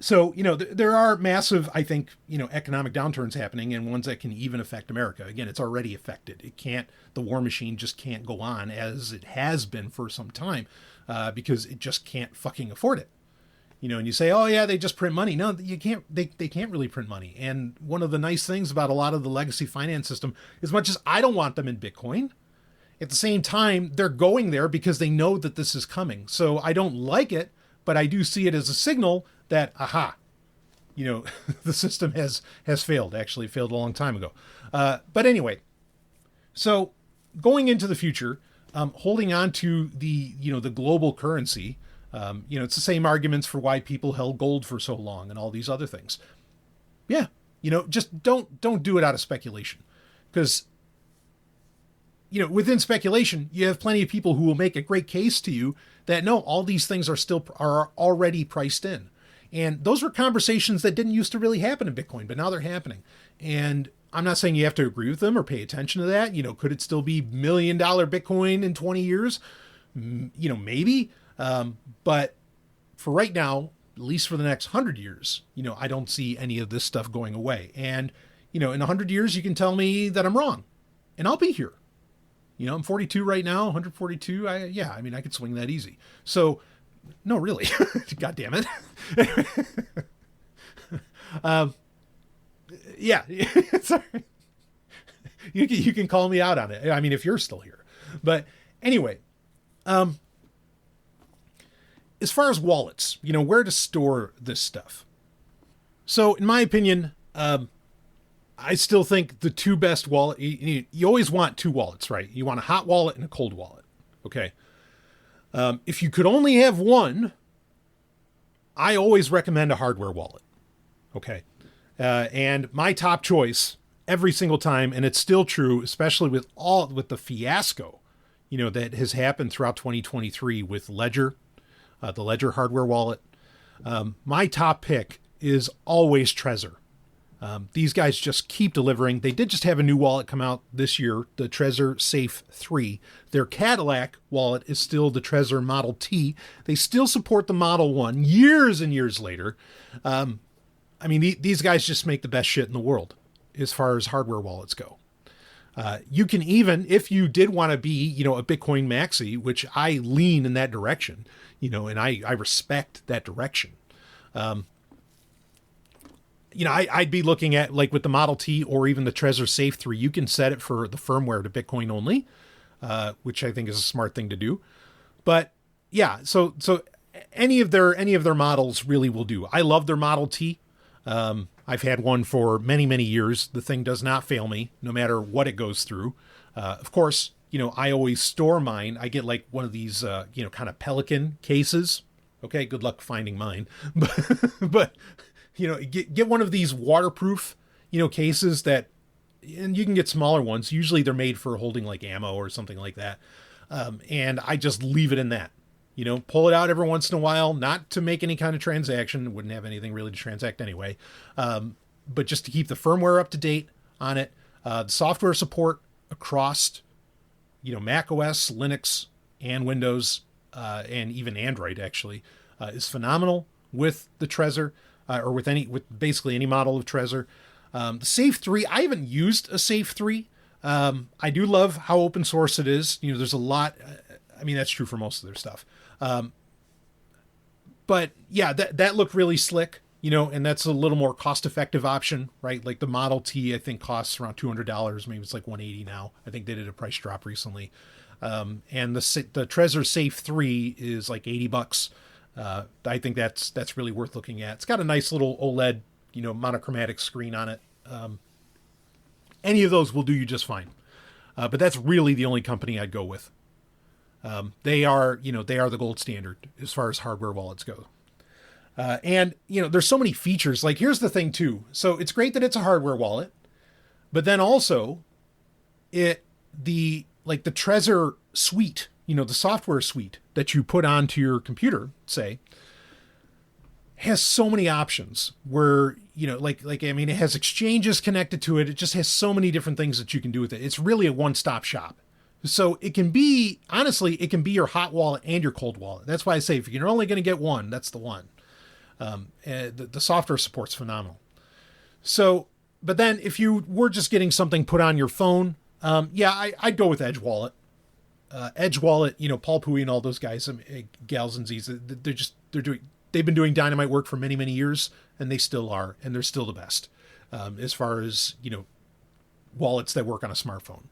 So, there are massive, I think, economic downturns happening, and ones that can even affect America. Again, it's already affected. The war machine just can't go on as it has been for some time, because it just can't fucking afford it. And you say, oh yeah, they just print money. No, you can't, they can't really print money. And one of the nice things about a lot of the legacy finance system, as much as I don't want them in Bitcoin, at the same time, they're going there because they know that this is coming. So I don't like it, but I do see it as a signal that, the system has failed, actually failed a long time ago. But anyway, so going into the future, holding on to the global currency, it's the same arguments for why people held gold for so long and all these other things. Yeah. Just don't do it out of speculation, because, within speculation, you have plenty of people who will make a great case to you that no, all these things are already priced in. And those were conversations that didn't used to really happen in Bitcoin, but now they're happening. And I'm not saying you have to agree with them or pay attention to that. Could it still be $1 million Bitcoin in 20 years? Maybe. But for right now, at least for the next 100 years, I don't see any of this stuff going away. And, in 100 years, you can tell me that I'm wrong, and I'll be here. I'm 42 right now, 142. I could swing that easy. So, no, really. God damn it. Yeah. Sorry. You can call me out on it. I mean, if you're still here. But anyway, as far as wallets, where to store this stuff. So in my opinion, I still think the two best wallet, you always want two wallets, right? You want a hot wallet and a cold wallet. Okay. If you could only have one, I always recommend a hardware wallet. Okay. And my top choice every single time, and it's still true, especially with the fiasco, that has happened throughout 2023 with Ledger, the Ledger hardware wallet. My top pick is always Trezor. These guys just keep delivering. They did just have a new wallet come out this year, the Trezor Safe 3. Their Cadillac wallet is still the Trezor Model T. They still support the Model 1 years and years later. These guys just make the best shit in the world as far as hardware wallets go. You can even, if you did want to be, a Bitcoin maxi, which I lean in that direction, and I respect that direction. I'd be looking at, like, with the Model T or even the Trezor Safe 3, you can set it for the firmware to Bitcoin only, which I think is a smart thing to do. But yeah, so any of their models really will do. I love their Model T. I've had one for many, many years. The thing does not fail me, no matter what it goes through. Of course, I always store mine. I get like one of these, kind of Pelican cases. Okay, good luck finding mine. But get one of these waterproof, cases that, and you can get smaller ones. Usually they're made for holding like ammo or something like that. And I just leave it in that. Pull it out every once in a while, not to make any kind of transaction. Wouldn't have anything really to transact anyway. But just to keep the firmware up to date on it. The software support across, Mac OS, Linux, and Windows, and even Android actually, is phenomenal with the Trezor, or with basically any model of Trezor. The Safe 3, I haven't used a Safe 3. I do love how open source it is. There's a lot. That's true for most of their stuff. But yeah, that looked really slick, and that's a little more cost-effective option, right? Like the Model T, I think costs around $200. Maybe it's like $180 now. I think they did a price drop recently. And the Trezor Safe 3 is like $80. I think that's really worth looking at. It's got a nice little OLED, monochromatic screen on it. Any of those will do you just fine. But that's really the only company I'd go with. They are the gold standard as far as hardware wallets go. And there's so many features. Like, here's the thing too. So it's great that it's a hardware wallet, but then also the Trezor suite, the software suite that you put onto your computer, say, has so many options where, it has exchanges connected to it. It just has so many different things that you can do with it. It's really a one-stop shop. So it can be your hot wallet and your cold wallet. That's why I say if you're only going to get one, that's the one. The software support's phenomenal. So, but then if you were just getting something put on your phone, I'd go with Edge Wallet. Edge Wallet, Paul Pui and all those guys, gals and Z's, they've been doing dynamite work for many, many years, and they still are, and they're still the best. As far as, wallets that work on a smartphone.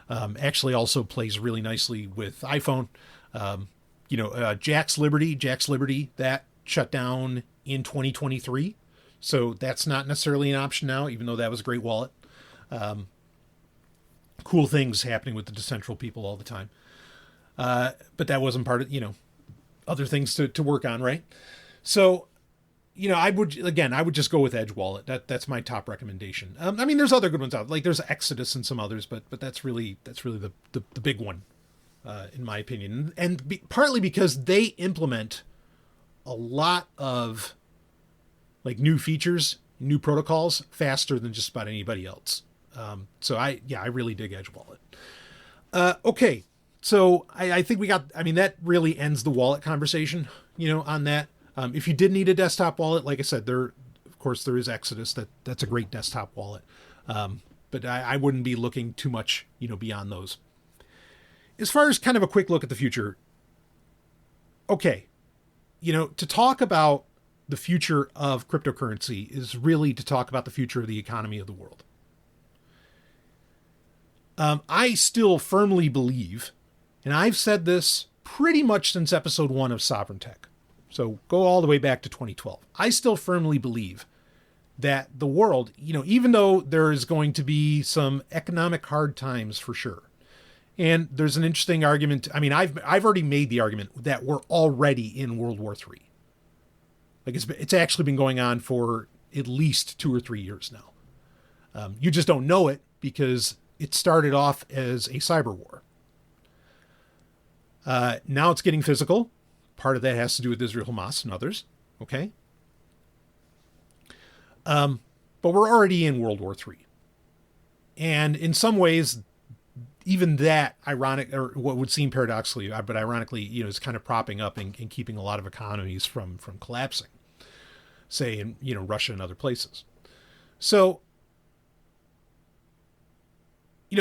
Actually also plays really nicely with iPhone. Jack's Liberty, that shut down in 2023. So that's not necessarily an option now, even though that was a great wallet. Cool things happening with the decentral people all the time. But that wasn't part of, other things to work on, right? So, I would just go with Edge Wallet. That's my top recommendation. There's other good ones out. Like there's Exodus and some others, but that's really the big one, in my opinion. And partly because they implement a lot of like new features, new protocols faster than just about anybody else. So I really dig Edge Wallet. Okay. So I think that really ends the wallet conversation, on that. If you did need a desktop wallet, like I said, there is Exodus. That's a great desktop wallet. But I wouldn't be looking too much, beyond those. As far as kind of a quick look at the future. Okay. To talk about the future of cryptocurrency is really to talk about the future of the economy of the world. I still firmly believe, and I've said this pretty much since episode 1 of Sovryn Tech. So go all the way back to 2012. I still firmly believe that the world, even though there is going to be some economic hard times for sure. And there's an interesting argument. I've already made the argument that we're already in World War III. Like it's actually been going on for at least 2 or 3 years now. You just don't know it because it started off as a cyber war. Now it's getting physical. Part of that has to do with Israel, Hamas, and others. Okay. But we're already in World War III. And in some ways, even that ironic, or what would seem paradoxically, but ironically, is kind of propping up and keeping a lot of economies from collapsing, say in, Russia and other places. So,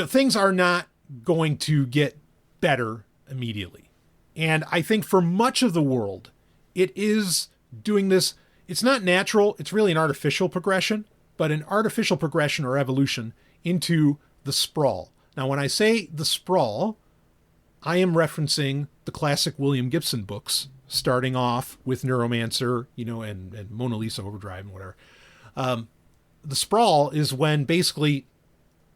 things are not going to get better immediately. And I think for much of the world, it is doing this. It's not natural. It's really an artificial progression, but an artificial progression or evolution into the sprawl. Now, when I say the sprawl, I am referencing the classic William Gibson books, starting off with Neuromancer, and Mona Lisa Overdrive and whatever. The sprawl is when basically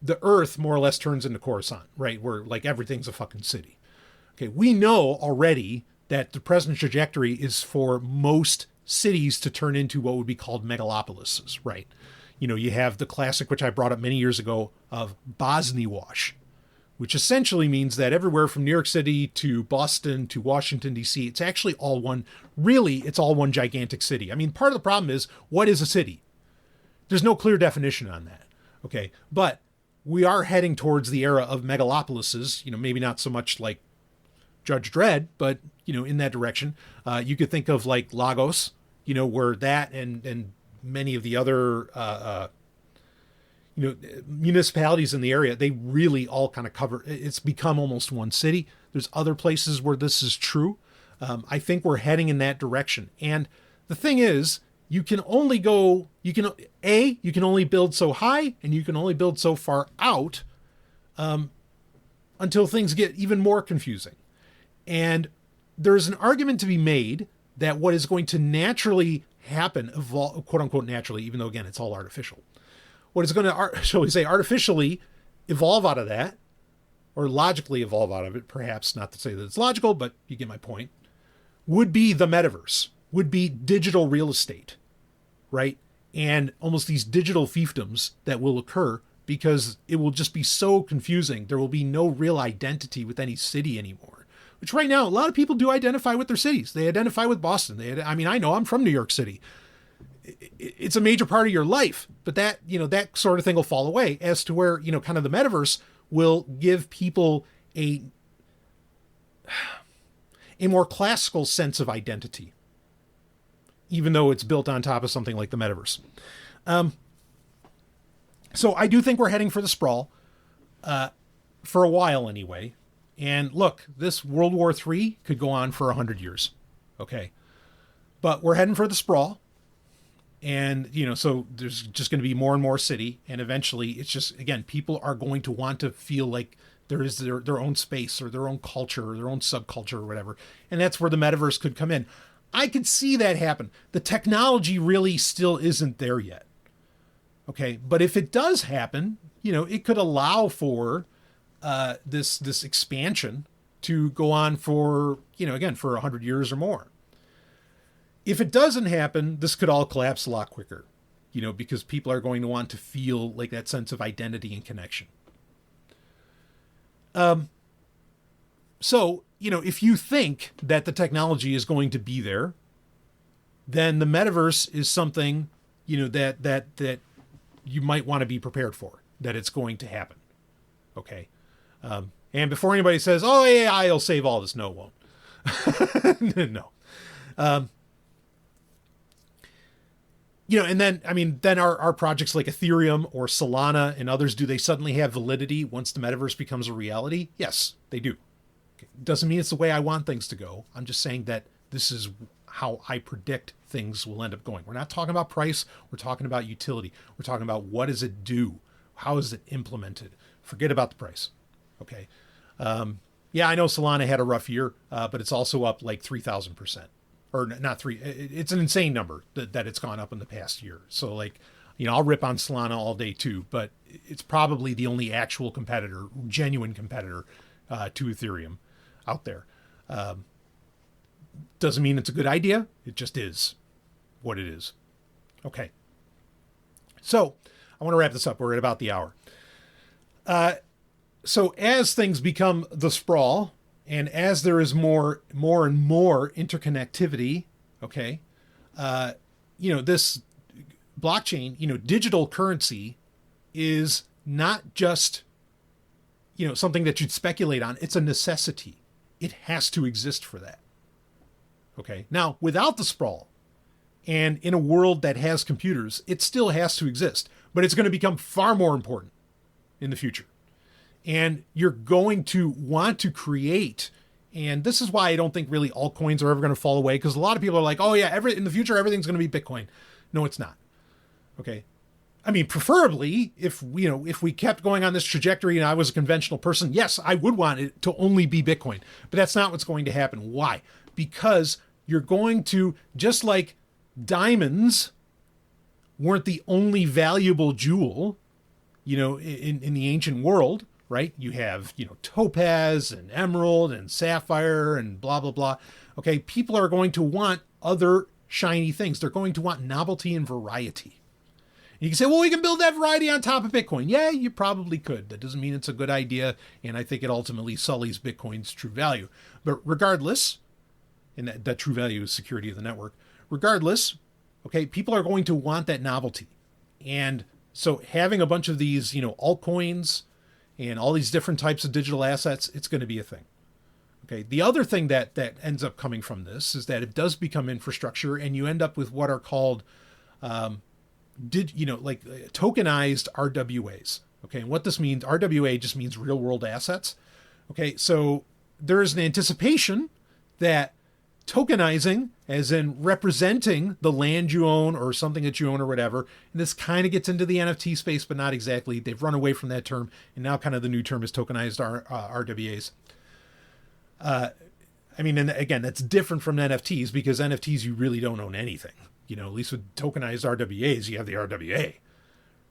the Earth more or less turns into Coruscant, right? Where like everything's a fucking city. Okay, we know already that the present trajectory is for most cities to turn into what would be called megalopolises, right? You have the classic, which I brought up many years ago, of Bosnia-Wash, which essentially means that everywhere from New York City to Boston to Washington, D.C., it's actually all one, really, it's all one gigantic city. I mean, part of the problem is, what is a city? There's no clear definition on that, okay? But we are heading towards the era of megalopolises, maybe not so much like Judge Dredd, but, in that direction. You could think of like Lagos, where that and many of the other, municipalities in the area, they really all kind of cover, it's become almost one city. There's other places where this is true. I think we're heading in that direction. And the thing is, you can only build so high and you can only build so far out, until things get even more confusing. And there's an argument to be made that what is going to naturally happen, evolve, quote unquote naturally, even though again it's all artificial, what is going to, shall we say, artificially evolve out of that, or logically evolve out of it, perhaps not to say that it's logical, but you get my point, would be the metaverse, would be digital real estate, right? And almost these digital fiefdoms that will occur because it will just be so confusing. There will be no real identity with any city anymore. Which right now, a lot of people do identify with their cities. They identify with Boston. I know I'm from New York City. It's a major part of your life, but that sort of thing will fall away as to where, kind of the metaverse will give people a more classical sense of identity, even though it's built on top of something like the metaverse. So I do think we're heading for the sprawl, for a while anyway. And look, this World War III could go on for 100 years. Okay. But we're heading for the sprawl. And, so there's just going to be more and more city. And eventually it's just, again, people are going to want to feel like there is their own space or their own culture or their own subculture or whatever. And that's where the metaverse could come in. I could see that happen. The technology really still isn't there yet. Okay. But if it does happen, it could allow for this expansion to go on for, again, for 100 years or more. If it doesn't happen, this could all collapse a lot quicker, because people are going to want to feel like that sense of identity and connection. So, if you think that the technology is going to be there, then the metaverse is something, that you might want to be prepared for, that it's going to happen. Okay. And before anybody says, oh, AI will save all this. No, it won't. No. And then our projects like Ethereum or Solana and others, do they suddenly have validity once the metaverse becomes a reality? Yes, they do. Okay. Doesn't mean it's the way I want things to go. I'm just saying that this is how I predict things will end up going. We're not talking about price. We're talking about utility. We're talking about what does it do? How is it implemented? Forget about the price. Okay. Yeah, I know Solana had a rough year, but it's also up like 3,000%. Or not three. It's an insane number that it's gone up in the past year. So like, I'll rip on Solana all day too, but it's probably the only actual competitor, genuine competitor to Ethereum out there. Doesn't mean it's a good idea. It just is. what it is. Okay. So I want to wrap this up. We're at about the hour. So as things become the sprawl, and as there is more and more interconnectivity, okay, this blockchain, digital currency is not just, something that you'd speculate on. It's a necessity. It has to exist for that. Okay. Now, without the sprawl and in a world that has computers, it still has to exist, but it's going to become far more important in the future. And you're going to want to create, and this is why I don't think really altcoins are ever going to fall away, because a lot of people are like, oh yeah, in the future, everything's going to be Bitcoin. No, it's not. Okay. I mean, preferably if we kept going on this trajectory and I was a conventional person, yes, I would want it to only be Bitcoin, but that's not what's going to happen. Why? Because you're going to, just like diamonds weren't the only valuable jewel, in the ancient world, right? You have, topaz and emerald and sapphire and blah, blah, blah. Okay. People are going to want other shiny things. They're going to want novelty and variety. And you can say, well, we can build that variety on top of Bitcoin. Yeah, you probably could. That doesn't mean it's a good idea. And I think it ultimately sullies Bitcoin's true value. But regardless, and that true value is security of the network. Regardless, okay, people are going to want that novelty. And so having a bunch of these, altcoins and all these different types of digital assets, it's going to be a thing. Okay. The other thing that ends up coming from this is that it does become infrastructure, and you end up with what are called, tokenized RWAs. Okay. And what this means, RWA just means real world assets. Okay. So there is an anticipation that tokenizing, as in representing the land you own or something that you own or whatever. And this kind of gets into the NFT space, but not exactly. They've run away from that term. And now kind of the new term is tokenized RWAs. And again, that's different from NFTs, because NFTs, you really don't own anything. At least with tokenized RWAs, you have the RWA.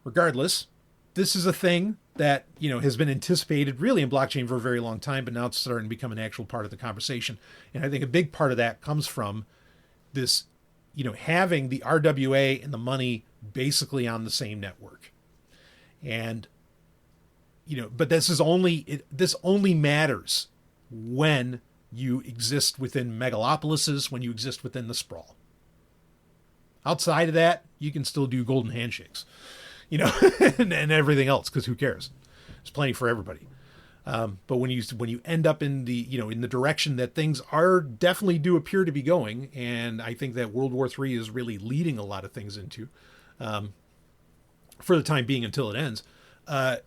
Regardless, this is a thing that, has been anticipated really in blockchain for a very long time, but now it's starting to become an actual part of the conversation. And I think a big part of that comes from this, having the RWA and the money basically on the same network. And, but this only matters when you exist within megalopolises, when you exist within the sprawl. Outside of that, you can still do golden handshakes, and everything else, because who cares? There's plenty for everybody. But when you end up in the direction that things are definitely do appear to be going, and I think that World War III is really leading a lot of things into, for the time being until it ends, that's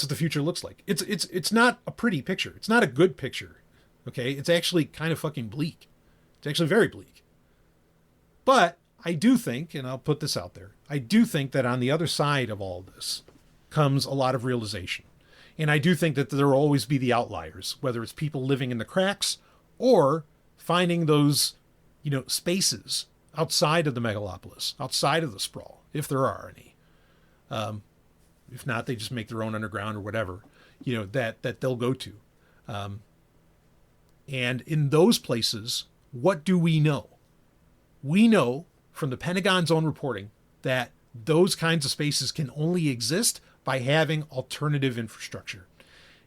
what the future looks like. It's not a pretty picture. It's not a good picture. Okay. It's actually kind of fucking bleak. It's actually very bleak. But I do think, and I'll put this out there, I do think that on the other side of all this comes a lot of realization. And I do think that there will always be the outliers, whether it's people living in the cracks or finding those, spaces outside of the megalopolis, outside of the sprawl, if there are any. If not, they just make their own underground or whatever, that they'll go to. And in those places, what do we know? We know from the Pentagon's own reporting that those kinds of spaces can only exist by having alternative infrastructure.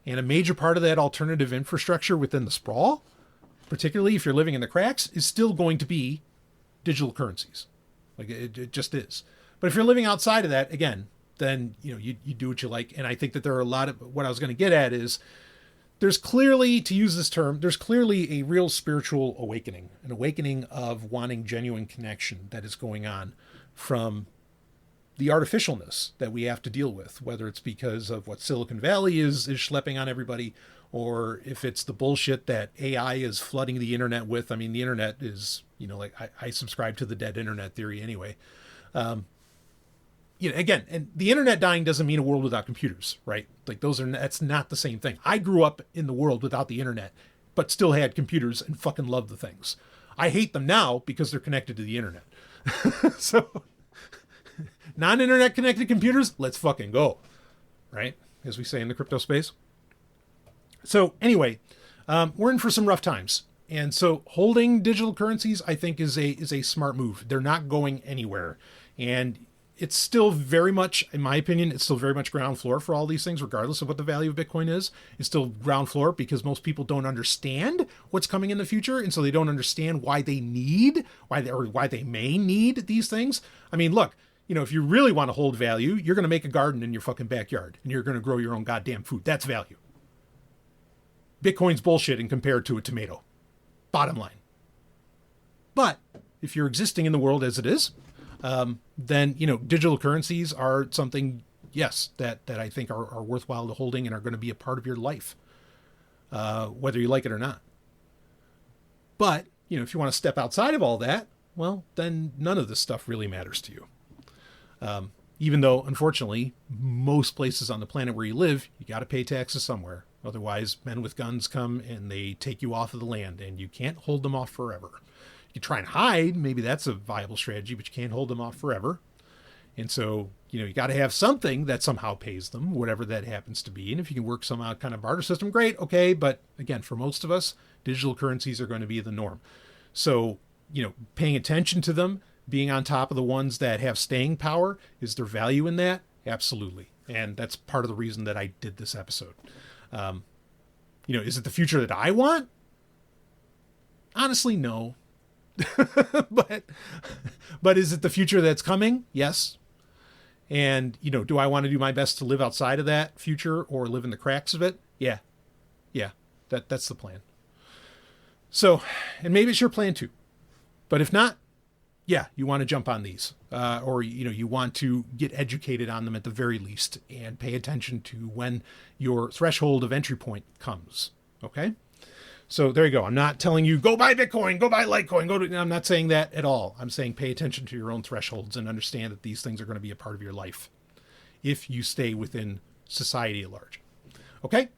And a major part of that alternative infrastructure within the sprawl, particularly if you're living in the cracks, is still going to be digital currencies. Like it just is. But if you're living outside of that, again, then you do what you like. And I think that there are a lot of, what I was going to get at is, there's clearly, to use this term, there's clearly a real spiritual awakening, an awakening of wanting genuine connection that is going on from the artificialness that we have to deal with, whether it's because of what Silicon Valley is schlepping on everybody, or if it's the bullshit that AI is flooding the internet with. I mean, the internet is, I subscribe to the dead internet theory anyway. Again, and the internet dying doesn't mean a world without computers, right? Like that's not the same thing. I grew up in the world without the internet, but still had computers and fucking loved the things. I hate them now because they're connected to the internet. So non-internet connected computers, let's fucking go, right? As we say in the crypto space. So anyway, we're in for some rough times. And so holding digital currencies, I think, is a smart move. They're not going anywhere. And it's still very much, in my opinion, it's still very much ground floor for all these things, regardless of what the value of Bitcoin is. It's still ground floor because most people don't understand what's coming in the future. And so they don't understand why they may need these things. I mean, look, if you really want to hold value, you're going to make a garden in your fucking backyard and you're going to grow your own goddamn food. That's value. Bitcoin's bullshit and compared to a tomato. Bottom line. But if you're existing in the world as it is, then, digital currencies are something, yes, that I think are worthwhile to holding and are going to be a part of your life, whether you like it or not. But, if you want to step outside of all that, well, then none of this stuff really matters to you. Even though, unfortunately, most places on the planet where you live, you got to pay taxes somewhere. Otherwise, men with guns come and they take you off of the land, and you can't hold them off forever. You try and hide, maybe that's a viable strategy, but you can't hold them off forever. And so, you got to have something that somehow pays them, whatever that happens to be. And if you can work some kind of barter system, great, okay. But again, for most of us, digital currencies are going to be the norm. So, paying attention to them, being on top of the ones that have staying power, is there value in that? Absolutely. And that's part of the reason that I did this episode. Is it the future that I want? Honestly, no. but is it the future that's coming? Yes. And, do I want to do my best to live outside of that future or live in the cracks of it? Yeah. That's the plan. So, and maybe it's your plan too. But if not, yeah, you want to jump on these, or, you want to get educated on them at the very least and pay attention to when your threshold of entry point comes. Okay. So there you go. I'm not telling you, go buy Bitcoin, go buy Litecoin, I'm not saying that at all. I'm saying pay attention to your own thresholds and understand that these things are going to be a part of your life if you stay within society at large. Okay.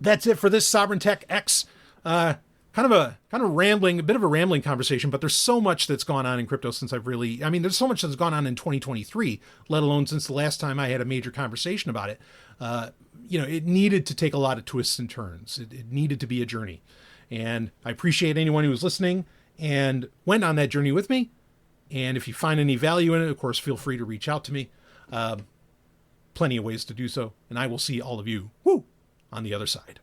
That's it for this Sovryn Tech X, kind of a bit of a rambling conversation, but there's so much that's gone on in crypto since there's so much that's gone on in 2023, let alone since the last time I had a major conversation about it. It needed to take a lot of twists and turns. It needed to be a journey. And I appreciate anyone who was listening and went on that journey with me. And if you find any value in it, of course, feel free to reach out to me. Plenty of ways to do so. And I will see all of you on the other side.